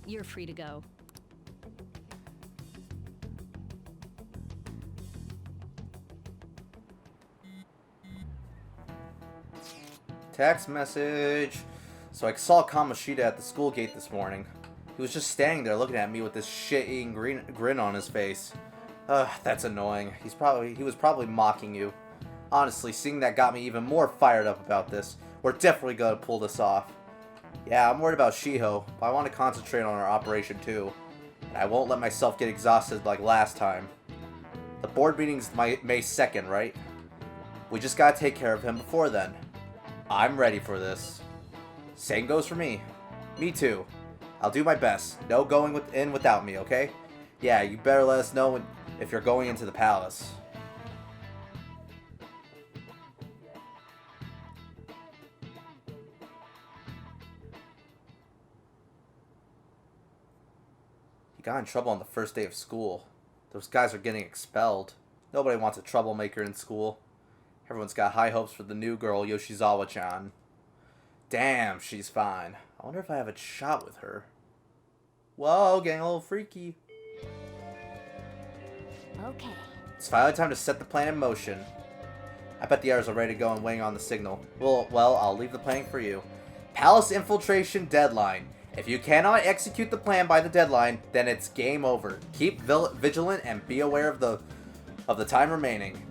S11: You're free to go.
S1: Text message. So I saw Kamoshida at the school gate this morning. He was just standing there looking at me with this shit-eating grin on his face. Ugh, that's annoying. He was probably mocking you. Honestly, seeing that got me even more fired up about this. We're definitely gonna pull this off. Yeah, I'm worried about Shiho, but I want to concentrate on our operation too. And I won't let myself get exhausted like last time. The board meeting's May 2nd, right? We just gotta take care of him before then. I'm ready for this. Same goes for me. Me too. I'll do my best. No going in without me, okay? Yeah, you better let us know if you're going into the palace. He got in trouble on the first day of school. Those guys are getting expelled. Nobody wants a troublemaker in school. Everyone's got high hopes for the new girl, Yoshizawa-chan. Damn, she's fine. I wonder if I have a shot with her. Whoa, getting a little freaky.
S2: Okay.
S1: It's finally time to set the plan in motion. I bet the arrows are ready to go and waiting on the signal. Well, I'll leave the planning for you. Palace infiltration deadline. If you cannot execute the plan by the deadline, then it's game over. Keep vigilant and be aware of the time remaining.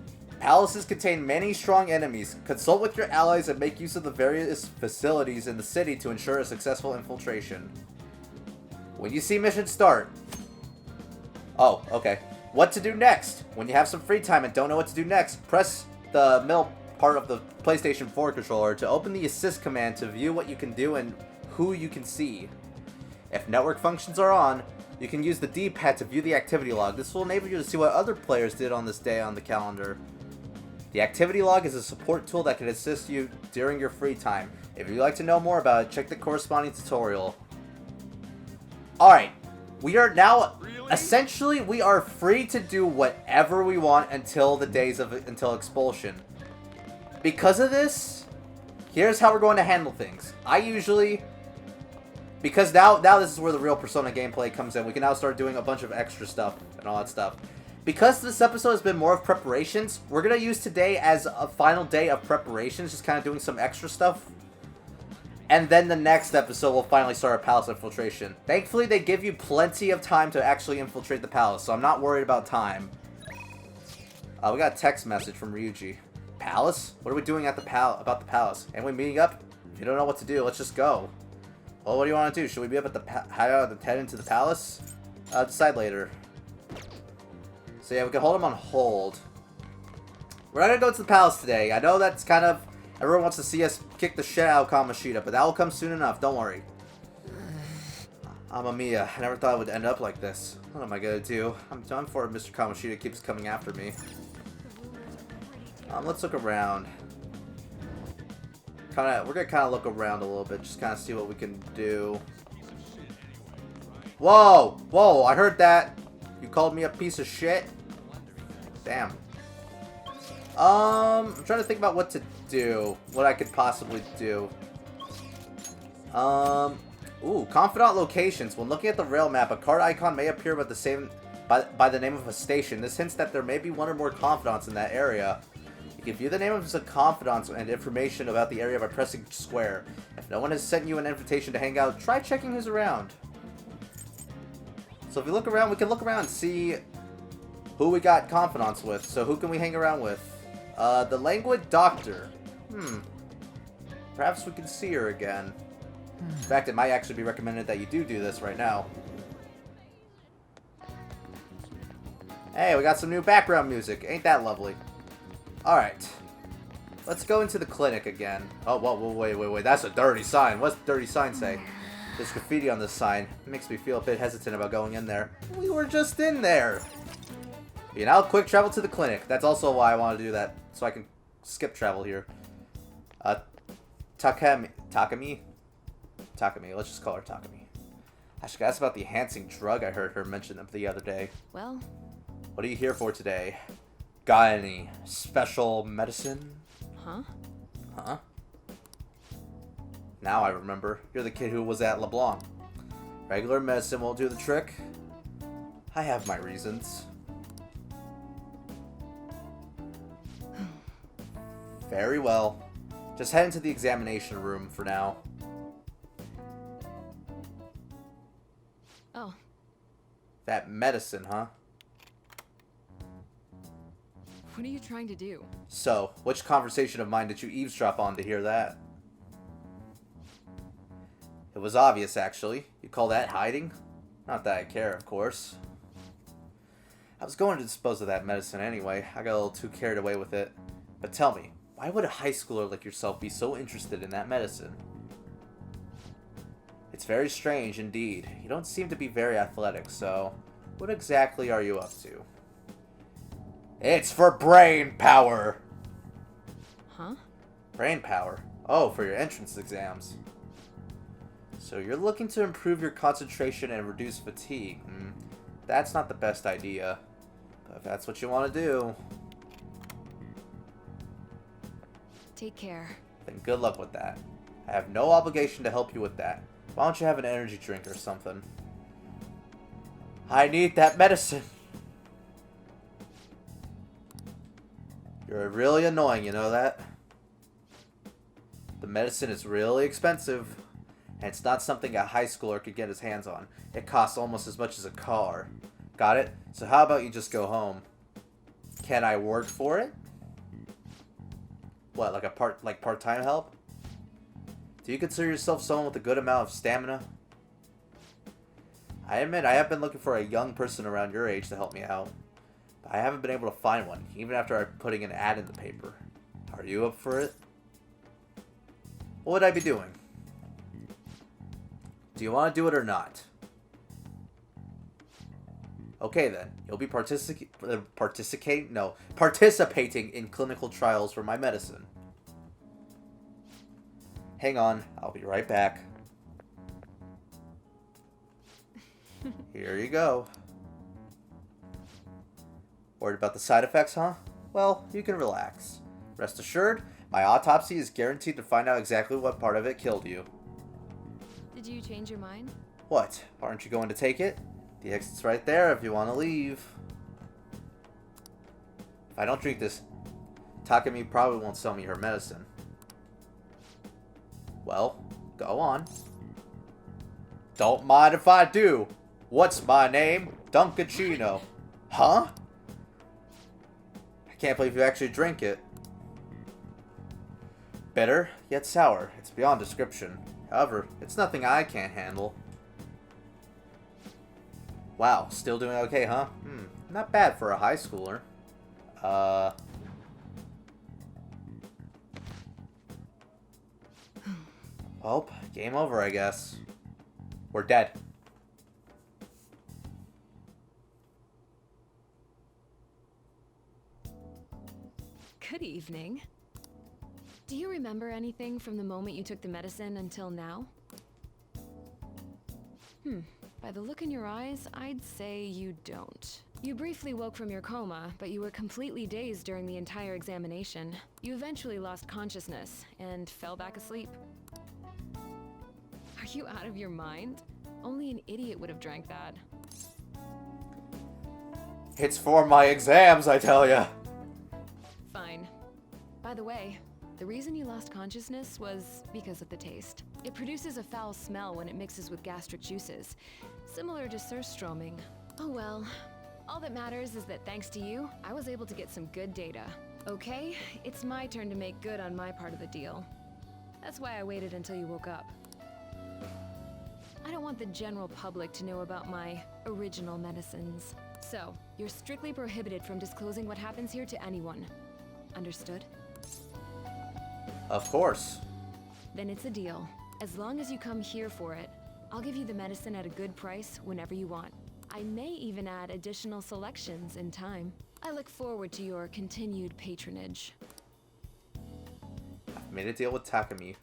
S1: Palaces contain many strong enemies. Consult with your allies and make use of the various facilities in the city to ensure a successful infiltration. When you see mission start... Oh, okay. What to do next? When you have some free time and don't know what to do next, press the middle part of the PlayStation 4 controller to open the assist command to view what you can do and who you can see. If network functions are on, you can use the D-pad to view the activity log. This will enable you to see what other players did on this day on the calendar. The activity log is a support tool that can assist you during your free time. If you'd like to know more about it, check the corresponding tutorial. Alright, we are now, essentially, we are free to do whatever we want until until expulsion. Because of this, here's how we're going to handle things. Because now this is where the real Persona gameplay comes in. We can now start doing a bunch of extra stuff and all that stuff. Because this episode has been more of preparations, we're going to use today as a final day of preparations, just kind of doing some extra stuff. And then the next episode will finally start a palace infiltration. Thankfully, they give you plenty of time to actually infiltrate the palace, so I'm not worried about time. We got a text message from Ryuji. Palace? What are we doing at about the palace? And we meeting up? If you don't know what to do, let's just go. Well, what do you want to do? Should we be up at the head into the palace? Decide later. So yeah, we can hold him on hold. We're not gonna go to the palace today. I know that's kind of... Everyone wants to see us kick the shit out of Kamoshida, but that will come soon enough. Don't worry. Amamiya, I never thought it would end up like this. What am I gonna do? I'm done for it. Mr. Kamoshida keeps coming after me. Let's look around. We're gonna look around a little bit, just kind of see what we can do. Whoa! Whoa, I heard that. You called me a piece of shit? Damn. I'm trying to think about what to do. What I could possibly do. Ooh, confidant locations. When looking at the rail map, a card icon may appear by the name of a station. This hints that there may be one or more confidants in that area. You can view the name of the confidants and information about the area by pressing square. If no one has sent you an invitation to hang out, try checking who's around. So if we look around, we can look around and see who we got confidants with. So who can we hang around with? The languid doctor. Perhaps we can see her again. In fact, it might actually be recommended that you do this right now. Hey, we got some new background music. Ain't that lovely? Alright. Let's go into the clinic again. Oh, whoa, wait. That's a dirty sign. What's the dirty sign say? There's graffiti on this sign. It makes me feel a bit hesitant about going in there. We were just in there. You know, quick travel to the clinic. That's also why I want to do that. So I can skip travel here. Takami. Let's just call her Takami. I should ask about the enhancing drug I heard her mention the other day.
S5: Well,
S1: what are you here for today? Got any special medicine?
S5: Huh?
S1: Now I remember. You're the kid who was at LeBlanc. Regular medicine won't do the trick. I have my reasons. Very well. Just head into the examination room for now.
S5: Oh.
S1: That medicine, huh?
S5: What are you trying to do?
S1: So, which conversation of mine did you eavesdrop on to hear that? It was obvious, actually. You call that hiding? Not that I care, of course. I was going to dispose of that medicine anyway. I got a little too carried away with it. But tell me, why would a high schooler like yourself be so interested in that medicine? It's very strange indeed. You don't seem to be very athletic, so what exactly are you up to? It's for brain power!
S5: Huh?
S1: Brain power? Oh, for your entrance exams. So you're looking to improve your concentration and reduce fatigue. That's not the best idea. But if that's what you want to do,
S5: Take care.
S1: then good luck with that. I have no obligation to help you with that. Why don't you have an energy drink or something? I need that medicine. You're really annoying, you know that? The medicine is really expensive, and it's not something a high schooler could get his hands on. It costs almost as much as a car. Got it? So how about you just go home? Can I work for it? What, like part-time help? Do you consider yourself someone with a good amount of stamina? I admit I have been looking for a young person around your age to help me out, but I haven't been able to find one, even after putting an ad in the paper. Are you up for it? What would I be doing? Do you want to do it or not? Okay then, you'll be participating in clinical trials for my medicine. Hang on, I'll be right back. Here you go. Worried about the side effects, huh? Well, you can relax. Rest assured, my autopsy is guaranteed to find out exactly what part of it killed you.
S5: Did you change your mind?
S1: What? Aren't you going to take it? The exit's right there if you want to leave. If I don't drink this, Takemi probably won't sell me her medicine. Well, go on. Don't mind if I do. What's my name? Dunkachino. Huh? I can't believe you actually drink it. Bitter, yet sour. It's beyond description. However, it's nothing I can't handle. Wow, still doing okay, huh? Not bad for a high schooler. Well, game over, I guess. We're dead.
S5: Good evening. Do you remember anything from the moment you took the medicine until now? By the look in your eyes, I'd say you don't. You briefly woke from your coma, but you were completely dazed during the entire examination. You eventually lost consciousness and fell back asleep. Are you out of your mind? Only an idiot would have drank that.
S1: It's for my exams, I tell ya.
S5: Fine. By the way, the reason you lost consciousness was because of the taste. It produces a foul smell when it mixes with gastric juices, similar to surströmming. Oh well. All that matters is that thanks to you, I was able to get some good data. Okay, it's my turn to make good on my part of the deal. That's why I waited until you woke up. I don't want the general public to know about my original medicines. So, you're strictly prohibited from disclosing what happens here to anyone. Understood?
S1: Of course.
S5: Then it's a deal. As long as you come here for it, I'll give you the medicine at a good price whenever you want. I may even add additional selections in time. I look forward to your continued patronage.
S1: I've made a deal with Takemi.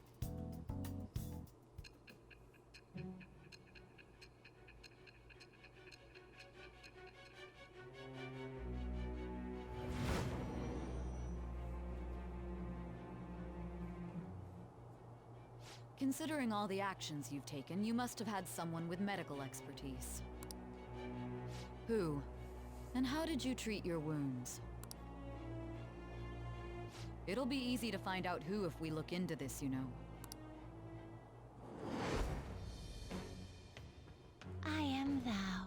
S13: Considering all the actions you've taken, you must have had someone with medical expertise. Who? And how did you treat your wounds? It'll be easy to find out who if we look into this, you know.
S12: I am thou.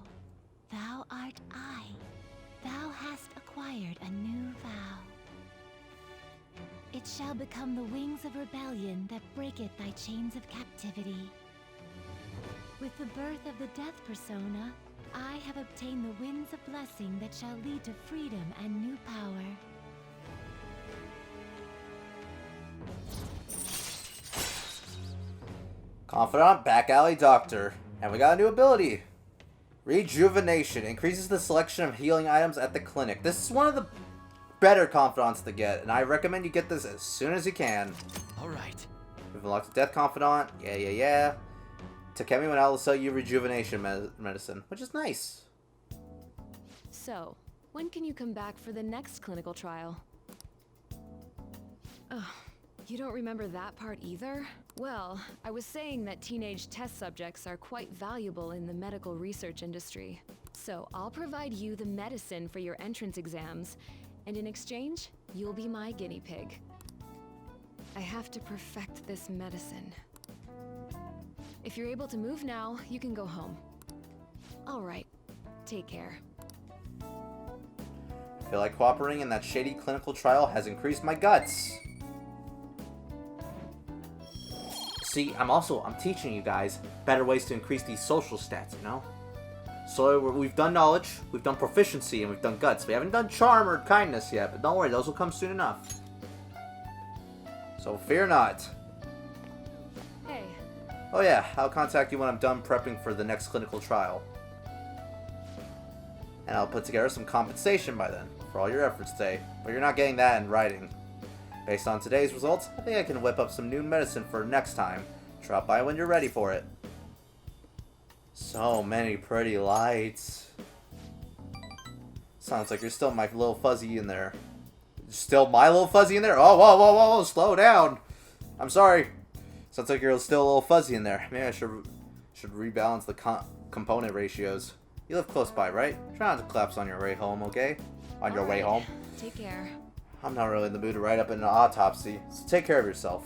S12: Thou art I. Thou hast acquired a new vow. It shall become the wings of rebellion that breaketh thy chains of captivity. With the birth of the death persona, I have obtained the winds of blessing that shall lead to freedom and new power.
S1: Confidant, back alley doctor. And we got a new ability. Rejuvenation. Increases the selection of healing items at the clinic. This is one of the better confidants to get, and I recommend you get this as soon as you can.
S3: Alright.
S1: We've unlocked the Death Confidant. Yeah. Takemi went out to sell you rejuvenation medicine, which is nice.
S5: So, when can you come back for the next clinical trial? Oh, you don't remember that part either? Well, I was saying that teenage test subjects are quite valuable in the medical research industry. So I'll provide you the medicine for your entrance exams, and in exchange, you'll be my guinea pig. I have to perfect this medicine. If you're able to move now, you can go home. All right, take care.
S1: I feel like cooperating in that shady clinical trial has increased my guts. See, I'm teaching you guys better ways to increase these social stats, you know? So we've done knowledge, we've done proficiency, and we've done guts. We haven't done charm or kindness yet, but don't worry, those will come soon enough. So fear not.
S5: Hey.
S1: Oh yeah, I'll contact you when I'm done prepping for the next clinical trial. And I'll put together some compensation by then for all your efforts today. But you're not getting that in writing. Based on today's results, I think I can whip up some new medicine for next time. Drop by when you're ready for it. So many pretty lights. Sounds like you're still my little fuzzy in there. Still my little fuzzy in there? Oh, whoa, whoa, whoa, whoa, slow down. I'm sorry. Sounds like you're still a little fuzzy in there. Maybe I should rebalance the component ratios. You live close by, right? Try not to collapse on your way home, okay? On your way home.
S5: Take care.
S1: I'm not really in the mood to write up an autopsy, so take care of yourself.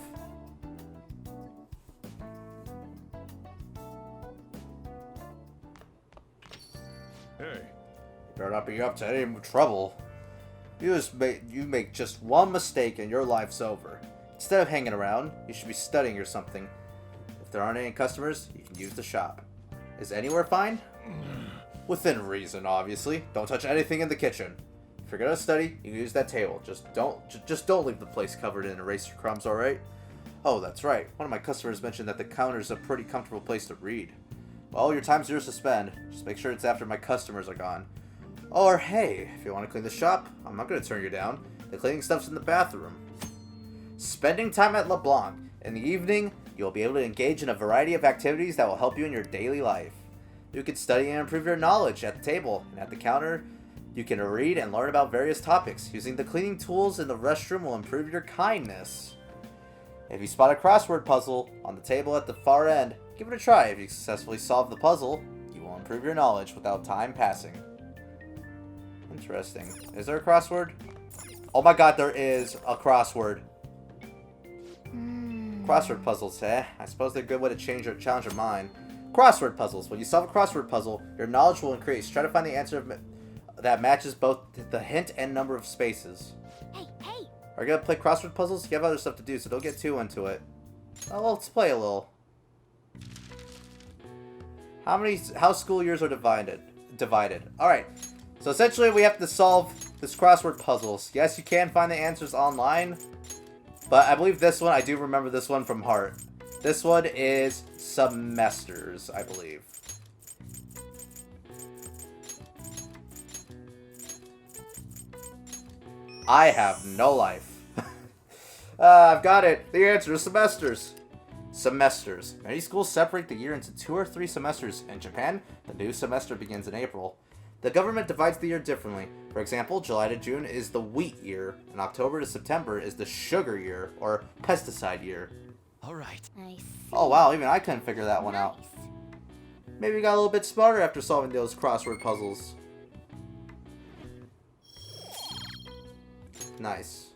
S9: Hey.
S1: You better not be up to any trouble. You make just one mistake and your life's over. Instead of hanging around, you should be studying or something. If there aren't any customers, you can use the shop. Is anywhere fine? Within reason, obviously. Don't touch anything in the kitchen. If you're gonna study, you can use that table. Just don't leave the place covered in eraser crumbs, alright? Oh, that's right. One of my customers mentioned that the counter's a pretty comfortable place to read. Well, your time's yours to spend. Just make sure it's after my customers are gone. Or hey, if you want to clean the shop, I'm not gonna turn you down. The cleaning stuff's in the bathroom. Spending time at LeBlanc. In the evening, you'll be able to engage in a variety of activities that will help you in your daily life. You can study and improve your knowledge at the table, and at the counter, you can read and learn about various topics. Using the cleaning tools in the restroom will improve your kindness. If you spot a crossword puzzle on the table at the far end, give it a try. If you successfully solve the puzzle, you will improve your knowledge without time passing. Interesting. Is there a crossword? Oh my god, there is a crossword. Crossword puzzles, eh? I suppose they're a good way to challenge your mind. Crossword puzzles. When you solve a crossword puzzle, your knowledge will increase. Try to find the answer that matches both the hint and number of spaces.
S2: Hey!
S1: Are you gonna play crossword puzzles? You have other stuff to do, so don't get too into it. Oh, well, let's play a little. How school years are divided? Alright. So essentially we have to solve this crossword puzzles. Yes, you can find the answers online, but I believe this one, I do remember this one from heart. This one is semesters, I believe. I have no life. I've got it. The answer is semesters. Semesters. Many schools separate the year into 2 or 3 semesters. In Japan, the new semester begins in April. The government divides the year differently. For example, July to June is the wheat year, and October to September is the sugar year, or pesticide year.
S3: Alright.
S2: Nice.
S1: Oh wow, even I couldn't figure that one out. Maybe we got a little bit smarter after solving those crossword puzzles. Nice.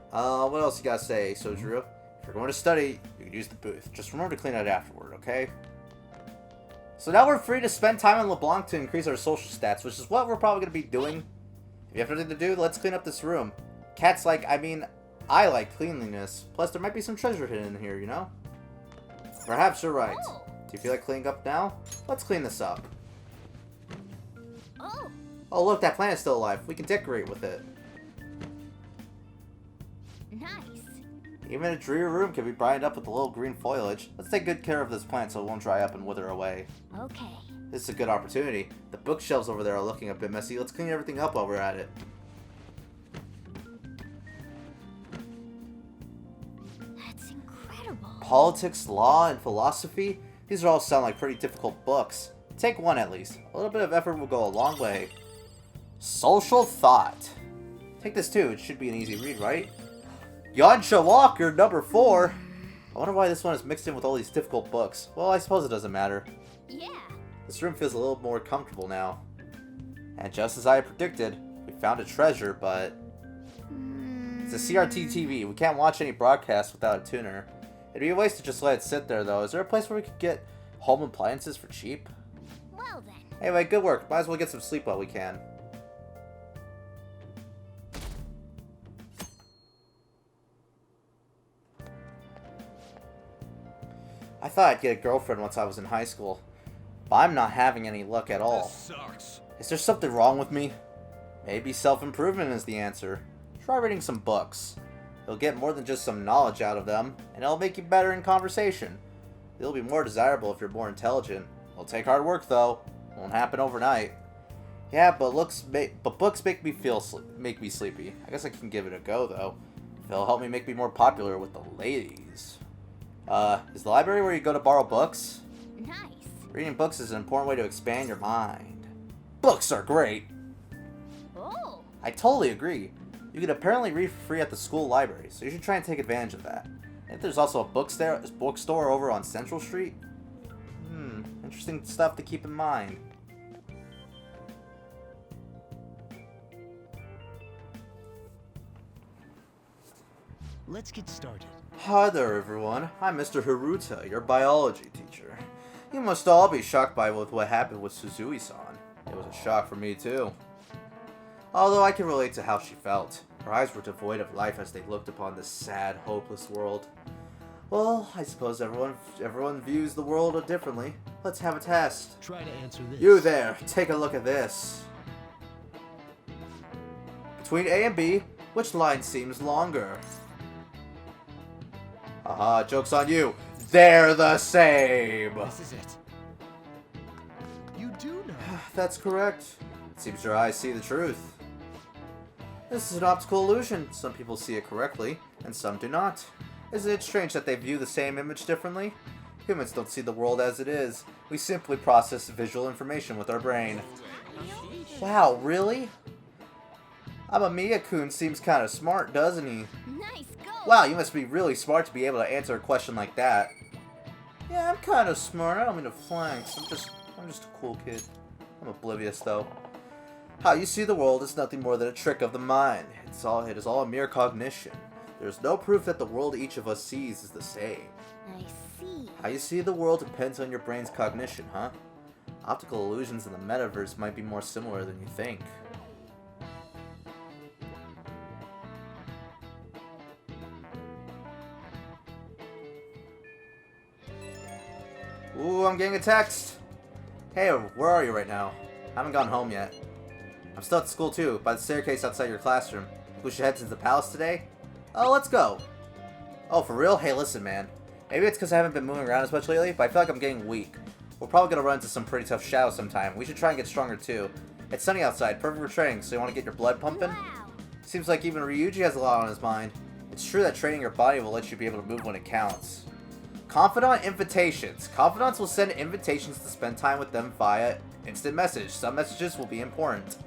S1: What else you gotta say, Sojiro? If you're going to study, you can use the booth. Just remember to clean it afterward, okay? So now we're free to spend time in LeBlanc to increase our social stats, which is what we're probably going to be doing. If you have nothing to do, let's clean up this room. Cats like, I like cleanliness. Plus, there might be some treasure hidden in here, you know? Perhaps you're right. Do you feel like cleaning up now? Let's clean this up. Oh, look, that plant is still alive. We can decorate with it.
S2: Nice.
S1: Even a dreary room can be brightened up with a little green foliage. Let's take good care of this plant so it won't dry up and wither away.
S2: Okay.
S1: This is a good opportunity. The bookshelves over there are looking a bit messy. Let's clean everything up while we're at it.
S2: That's incredible.
S1: politics, law, and philosophy? These all sound like pretty difficult books. Take one at least. A little bit of effort will go a long way. Social Thought. Take this too. It should be an easy read, right? Yansha Walker, number 4. I wonder why this one is mixed in with all these difficult books. Well, I suppose it doesn't matter.
S2: Yeah.
S1: This room feels a little more comfortable now. And just as I had predicted, we found a treasure, but... It's a CRT TV. We can't watch any broadcasts without a tuner. It'd be a waste to just let it sit there, though. Is there a place where we could get home appliances for cheap?
S2: Well then.
S1: Anyway, good work. Might as well get some sleep while we can. I thought I'd get a girlfriend once I was in high school, but I'm not having any luck at all.
S4: This sucks.
S1: Is there something wrong with me? Maybe self-improvement is the answer. Try reading some books. You'll get more than just some knowledge out of them, and it'll make you better in conversation. You'll be more desirable if you're more intelligent. It'll take hard work, though. Won't happen overnight. Yeah, but books make me sleepy. I guess I can give it a go, though. They'll help me make me more popular with the ladies. Is the library where you go to borrow books?
S2: Nice.
S1: Reading books is an important way to expand your mind. Books are great!
S2: Oh.
S1: I totally agree. You can apparently read for free at the school library, so you should try and take advantage of that. And there's also a bookstore over on Central Street. Interesting stuff to keep in mind.
S14: Let's get started.
S1: Hi there, everyone. I'm Mr. Haruta, your biology teacher. You must all be shocked by what happened with Suzui-san. It was a shock for me, too. Although I can relate to how she felt. Her eyes were devoid of life as they looked upon this sad, hopeless world. Well, I suppose everyone views the world differently. Let's have a test.
S14: Try to answer this.
S1: You there, take a look at this. Between A and B, which line seems longer? Aha, joke's on you. They're the same!
S14: This is it. You do know.
S1: That's correct. It seems your eyes see the truth. This is an optical illusion. Some people see it correctly, and some do not. Isn't it strange that they view the same image differently? Humans don't see the world as it is. We simply process visual information with our brain. Wow, really? Amamiya-kun seems kind of smart, doesn't he?
S2: Nice go.
S1: Wow, you must be really smart to be able to answer a question like that. Yeah, I'm kind of smart. I don't mean to flanks. I'm just a cool kid. I'm oblivious, though. How you see the world is nothing more than a trick of the mind. It is all a mere cognition. There is no proof that the world each of us sees is the same.
S2: I see.
S1: How you see the world depends on your brain's cognition, huh? Optical illusions in the metaverse might be more similar than you think. Ooh, I'm getting a text! Hey, where are you right now? I haven't gone home yet. I'm still at school too, by the staircase outside your classroom. We should head to the palace today? Oh, let's go! Oh, for real? Hey, listen, man. Maybe it's because I haven't been moving around as much lately, but I feel like I'm getting weak. We're probably gonna run into some pretty tough shadows sometime. We should try and get stronger too. It's sunny outside, perfect for training, so you want to get your blood pumping?
S2: Wow.
S1: Seems like even Ryuji has a lot on his mind. It's true that training your body will let you be able to move when it counts. Confidant invitations. Confidants will send invitations to spend time with them via instant message. Some messages will be important.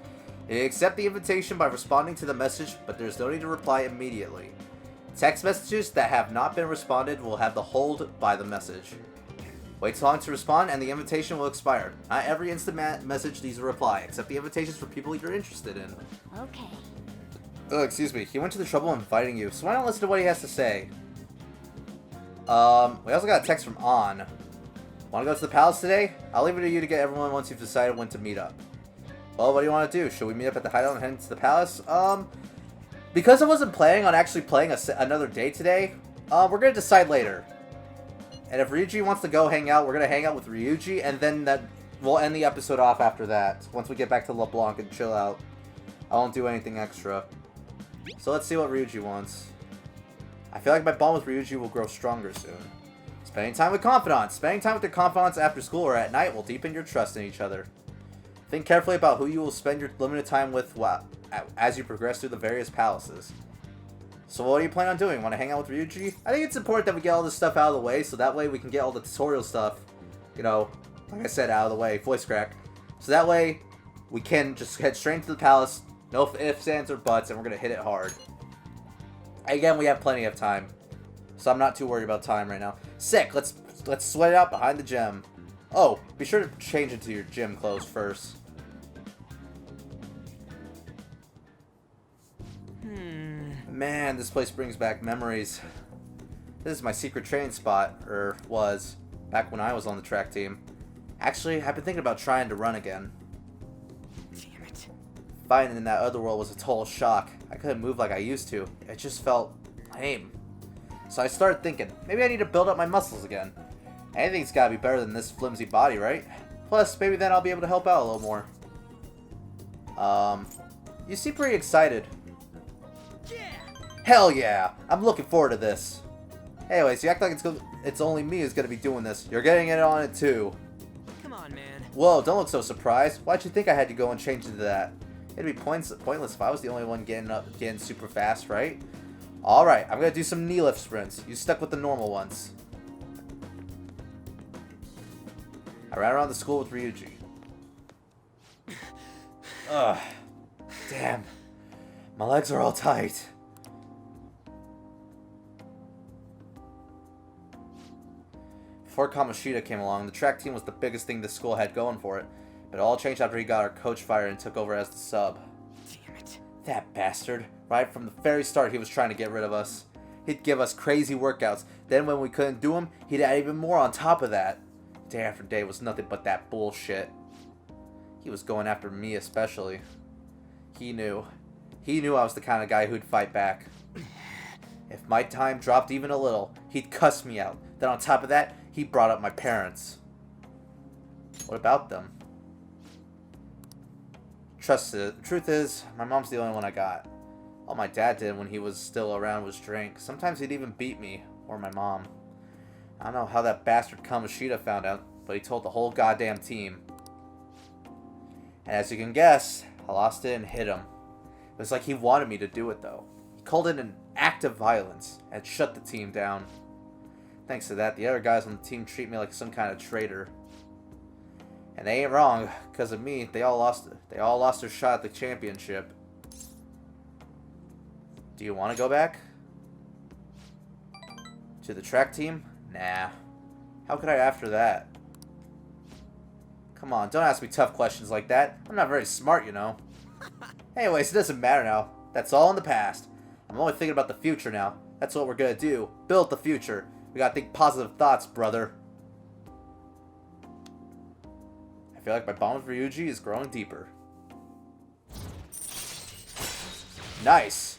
S1: They accept the invitation by responding to the message, but there's no need to reply immediately. Text messages that have not been responded will have the hold by the message. Wait too long to respond and the invitation will expire. Not every instant message needs a reply, except the invitations for people you're interested in.
S2: Okay.
S1: Oh, excuse me. He went to the trouble of inviting you, so why not listen to what he has to say? We also got a text from On. Want to go to the palace today? I'll leave it to you to get everyone once you've decided when to meet up. Well, what do you want to do? Should we meet up at the hideout and head to the palace? Because I wasn't planning on actually playing another day today, we're going to decide later. And if Ryuji wants to go hang out, we're going to hang out with Ryuji, and then we'll end the episode off after that, once we get back to LeBlanc and chill out. I won't do anything extra. So let's see what Ryuji wants. I feel like my bond with Ryuji will grow stronger soon. Spending time with confidants. Spending time with your confidants after school or at night will deepen your trust in each other. Think carefully about who you will spend your limited time with as you progress through the various palaces. So what do you plan on doing? Want to hang out with Ryuji? I think it's important that we get all this stuff out of the way, so that way we can get all the tutorial stuff, you know, like I said, out of the way. Voice crack. So that way, we can just head straight to the palace. No ifs, ands, or buts, and we're going to hit it hard. Again, we have plenty of time. So I'm not too worried about time right now. Sick! Let's sweat it out behind the gym. Oh, be sure to change into your gym clothes first. Man, this place brings back memories. This is my secret training spot, or was, back when I was on the track team. Actually, I've been thinking about trying to run again.
S3: Damn it.
S1: Fighting in that other world was a total shock. I couldn't move like I used to. It just felt lame. So I started thinking, maybe I need to build up my muscles again. Anything's gotta be better than this flimsy body, right? Plus, maybe then I'll be able to help out a little more. You seem pretty excited.
S3: Yeah!
S1: Hell yeah! I'm looking forward to this. Anyways, you act like it's only me who's gonna be doing this. You're getting in on it too.
S3: Come on, man.
S1: Whoa, don't look so surprised. Why'd you think I had to go and change into that? It'd be pointless if I was the only one getting super fast, right? Alright, I'm gonna do some knee lift sprints. You stuck with the normal ones. I ran around the school with Ryuji. Ugh. Damn. My legs are all tight. Before Kamoshida came along, the track team was the biggest thing the school had going for it. But it all changed after he got our coach fired and took over as the sub.
S3: Damn it.
S1: That bastard. Right from the very start, he was trying to get rid of us. He'd give us crazy workouts. Then when we couldn't do them, he'd add even more on top of that. Day after day was nothing but that bullshit. He was going after me especially. He knew. He knew I was the kind of guy who'd fight back. If my time dropped even a little, he'd cuss me out. Then on top of that, he brought up my parents. What about them? Truth is, my mom's the only one I got. All my dad did when he was still around was drink. Sometimes he'd even beat me, or my mom. I don't know how that bastard Kamoshida found out, but he told the whole goddamn team. And as you can guess, I lost it and hit him. It was like he wanted me to do it though. He called it an act of violence and shut the team down. Thanks to that, the other guys on the team treat me like some kind of traitor. And they ain't wrong. Because of me, they all lost their shot at the championship. Do you want to go back? To the track team? Nah. How could I after that? Come on, don't ask me tough questions like that. I'm not very smart, you know. Anyways, it doesn't matter now. That's all in the past. I'm only thinking about the future now. That's what we're gonna do. Build the future. We gotta think positive thoughts, brother. I feel like my bond with Ryuji is growing deeper. Nice.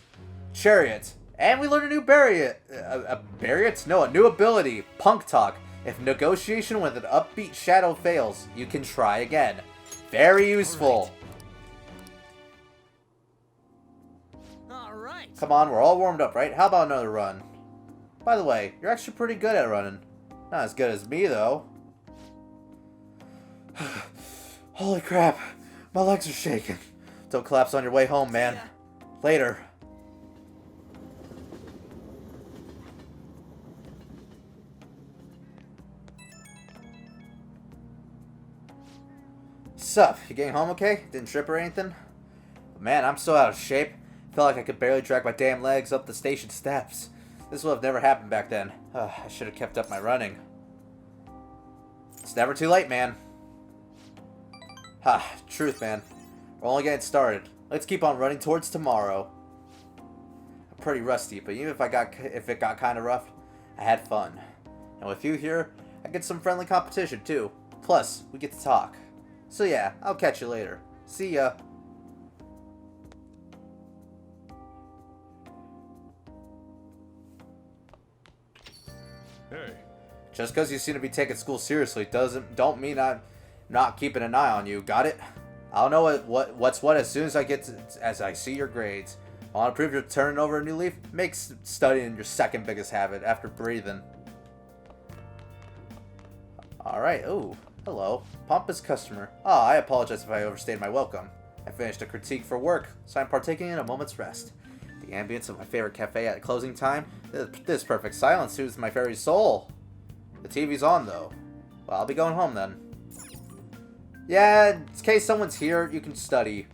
S1: Chariot. And we learned a new Barriet. A new ability. Punk Talk. If negotiation with an upbeat shadow fails, you can try again. Very useful.
S3: Alright.
S1: Come on, we're all warmed up, right? How about another run? By the way, you're actually pretty good at running. Not as good as me, though. Holy crap. My legs are shaking. Don't collapse on your way home, man. Later. Sup? You getting home okay? Didn't trip or anything? Man, I'm so out of shape. Felt like I could barely drag my damn legs up the station steps. This would have never happened back then. I should have kept up my running. It's never too late, man. Ha, truth, man. We're only getting started. Let's keep on running towards tomorrow. I'm pretty rusty, but even if it got kind of rough, I had fun. And with you here, I get some friendly competition too. Plus, we get to talk. So yeah, I'll catch you later. See ya.
S9: Hey.
S1: Just because you seem to be taking school seriously don't mean I'm not keeping an eye on you. Got it? I'll know what's what as soon as I see your grades. I want to prove you're turning over a new leaf. Make studying your second biggest habit after breathing. All right. Ooh. Hello. Pompous customer. I apologize if I overstayed my welcome. I finished a critique for work, so I'm partaking in a moment's rest. The ambience of my favorite cafe at closing time. This perfect silence soothes my very soul. The TV's on, though. Well, I'll be going home then. Yeah, in case someone's here, you can study.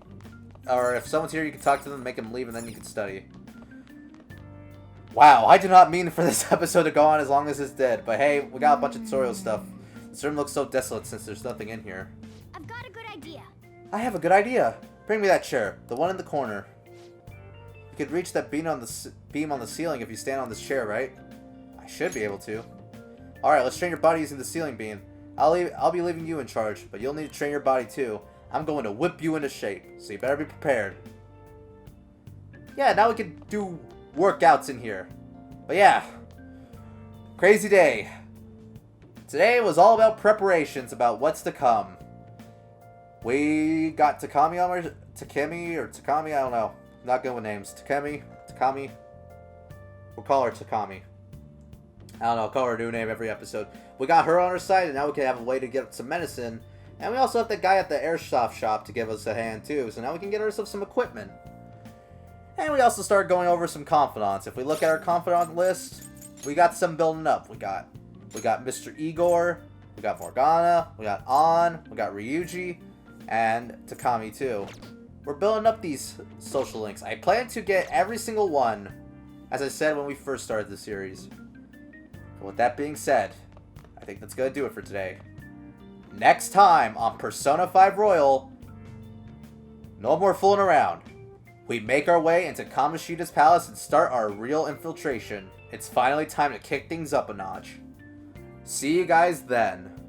S1: Or if someone's here, you can talk to them, make them leave, and then you can study. Wow, I did not mean for this episode to go on as long as it did. But hey, we got a bunch of tutorial stuff. This room looks so desolate since there's nothing in here.
S2: I've got a good idea.
S1: I have a good idea. Bring me that chair, the one in the corner. You could reach that beam on the ceiling if you stand on this chair, right? I should be able to. Alright, let's train your body using the ceiling beam. I'll be leaving you in charge, but you'll need to train your body too. I'm going to whip you into shape, so you better be prepared. Yeah, now we can do workouts in here. But yeah, crazy day. Today was all about preparations, about what's to come. We got Takami, I don't know. Not good with names. Takami. We'll call her Takami. I don't know, call her a new name every episode. We got her on our side, and now we can have a way to get some medicine. And we also have the guy at the airsoft shop to give us a hand too, so now we can get ourselves some equipment. And we also start going over some confidants. If we look at our confidant list, we got some building up. We got Mr. Igor, we got Morgana, we got An, we got Ryuji, and Takami too. We're building up these social links. I plan to get every single one, as I said when we first started the series. But with that being said, I think that's going to do it for today. Next time on Persona 5 Royal, no more fooling around. We make our way into Kamoshida's palace and start our real infiltration. It's finally time to kick things up a notch. See you guys then.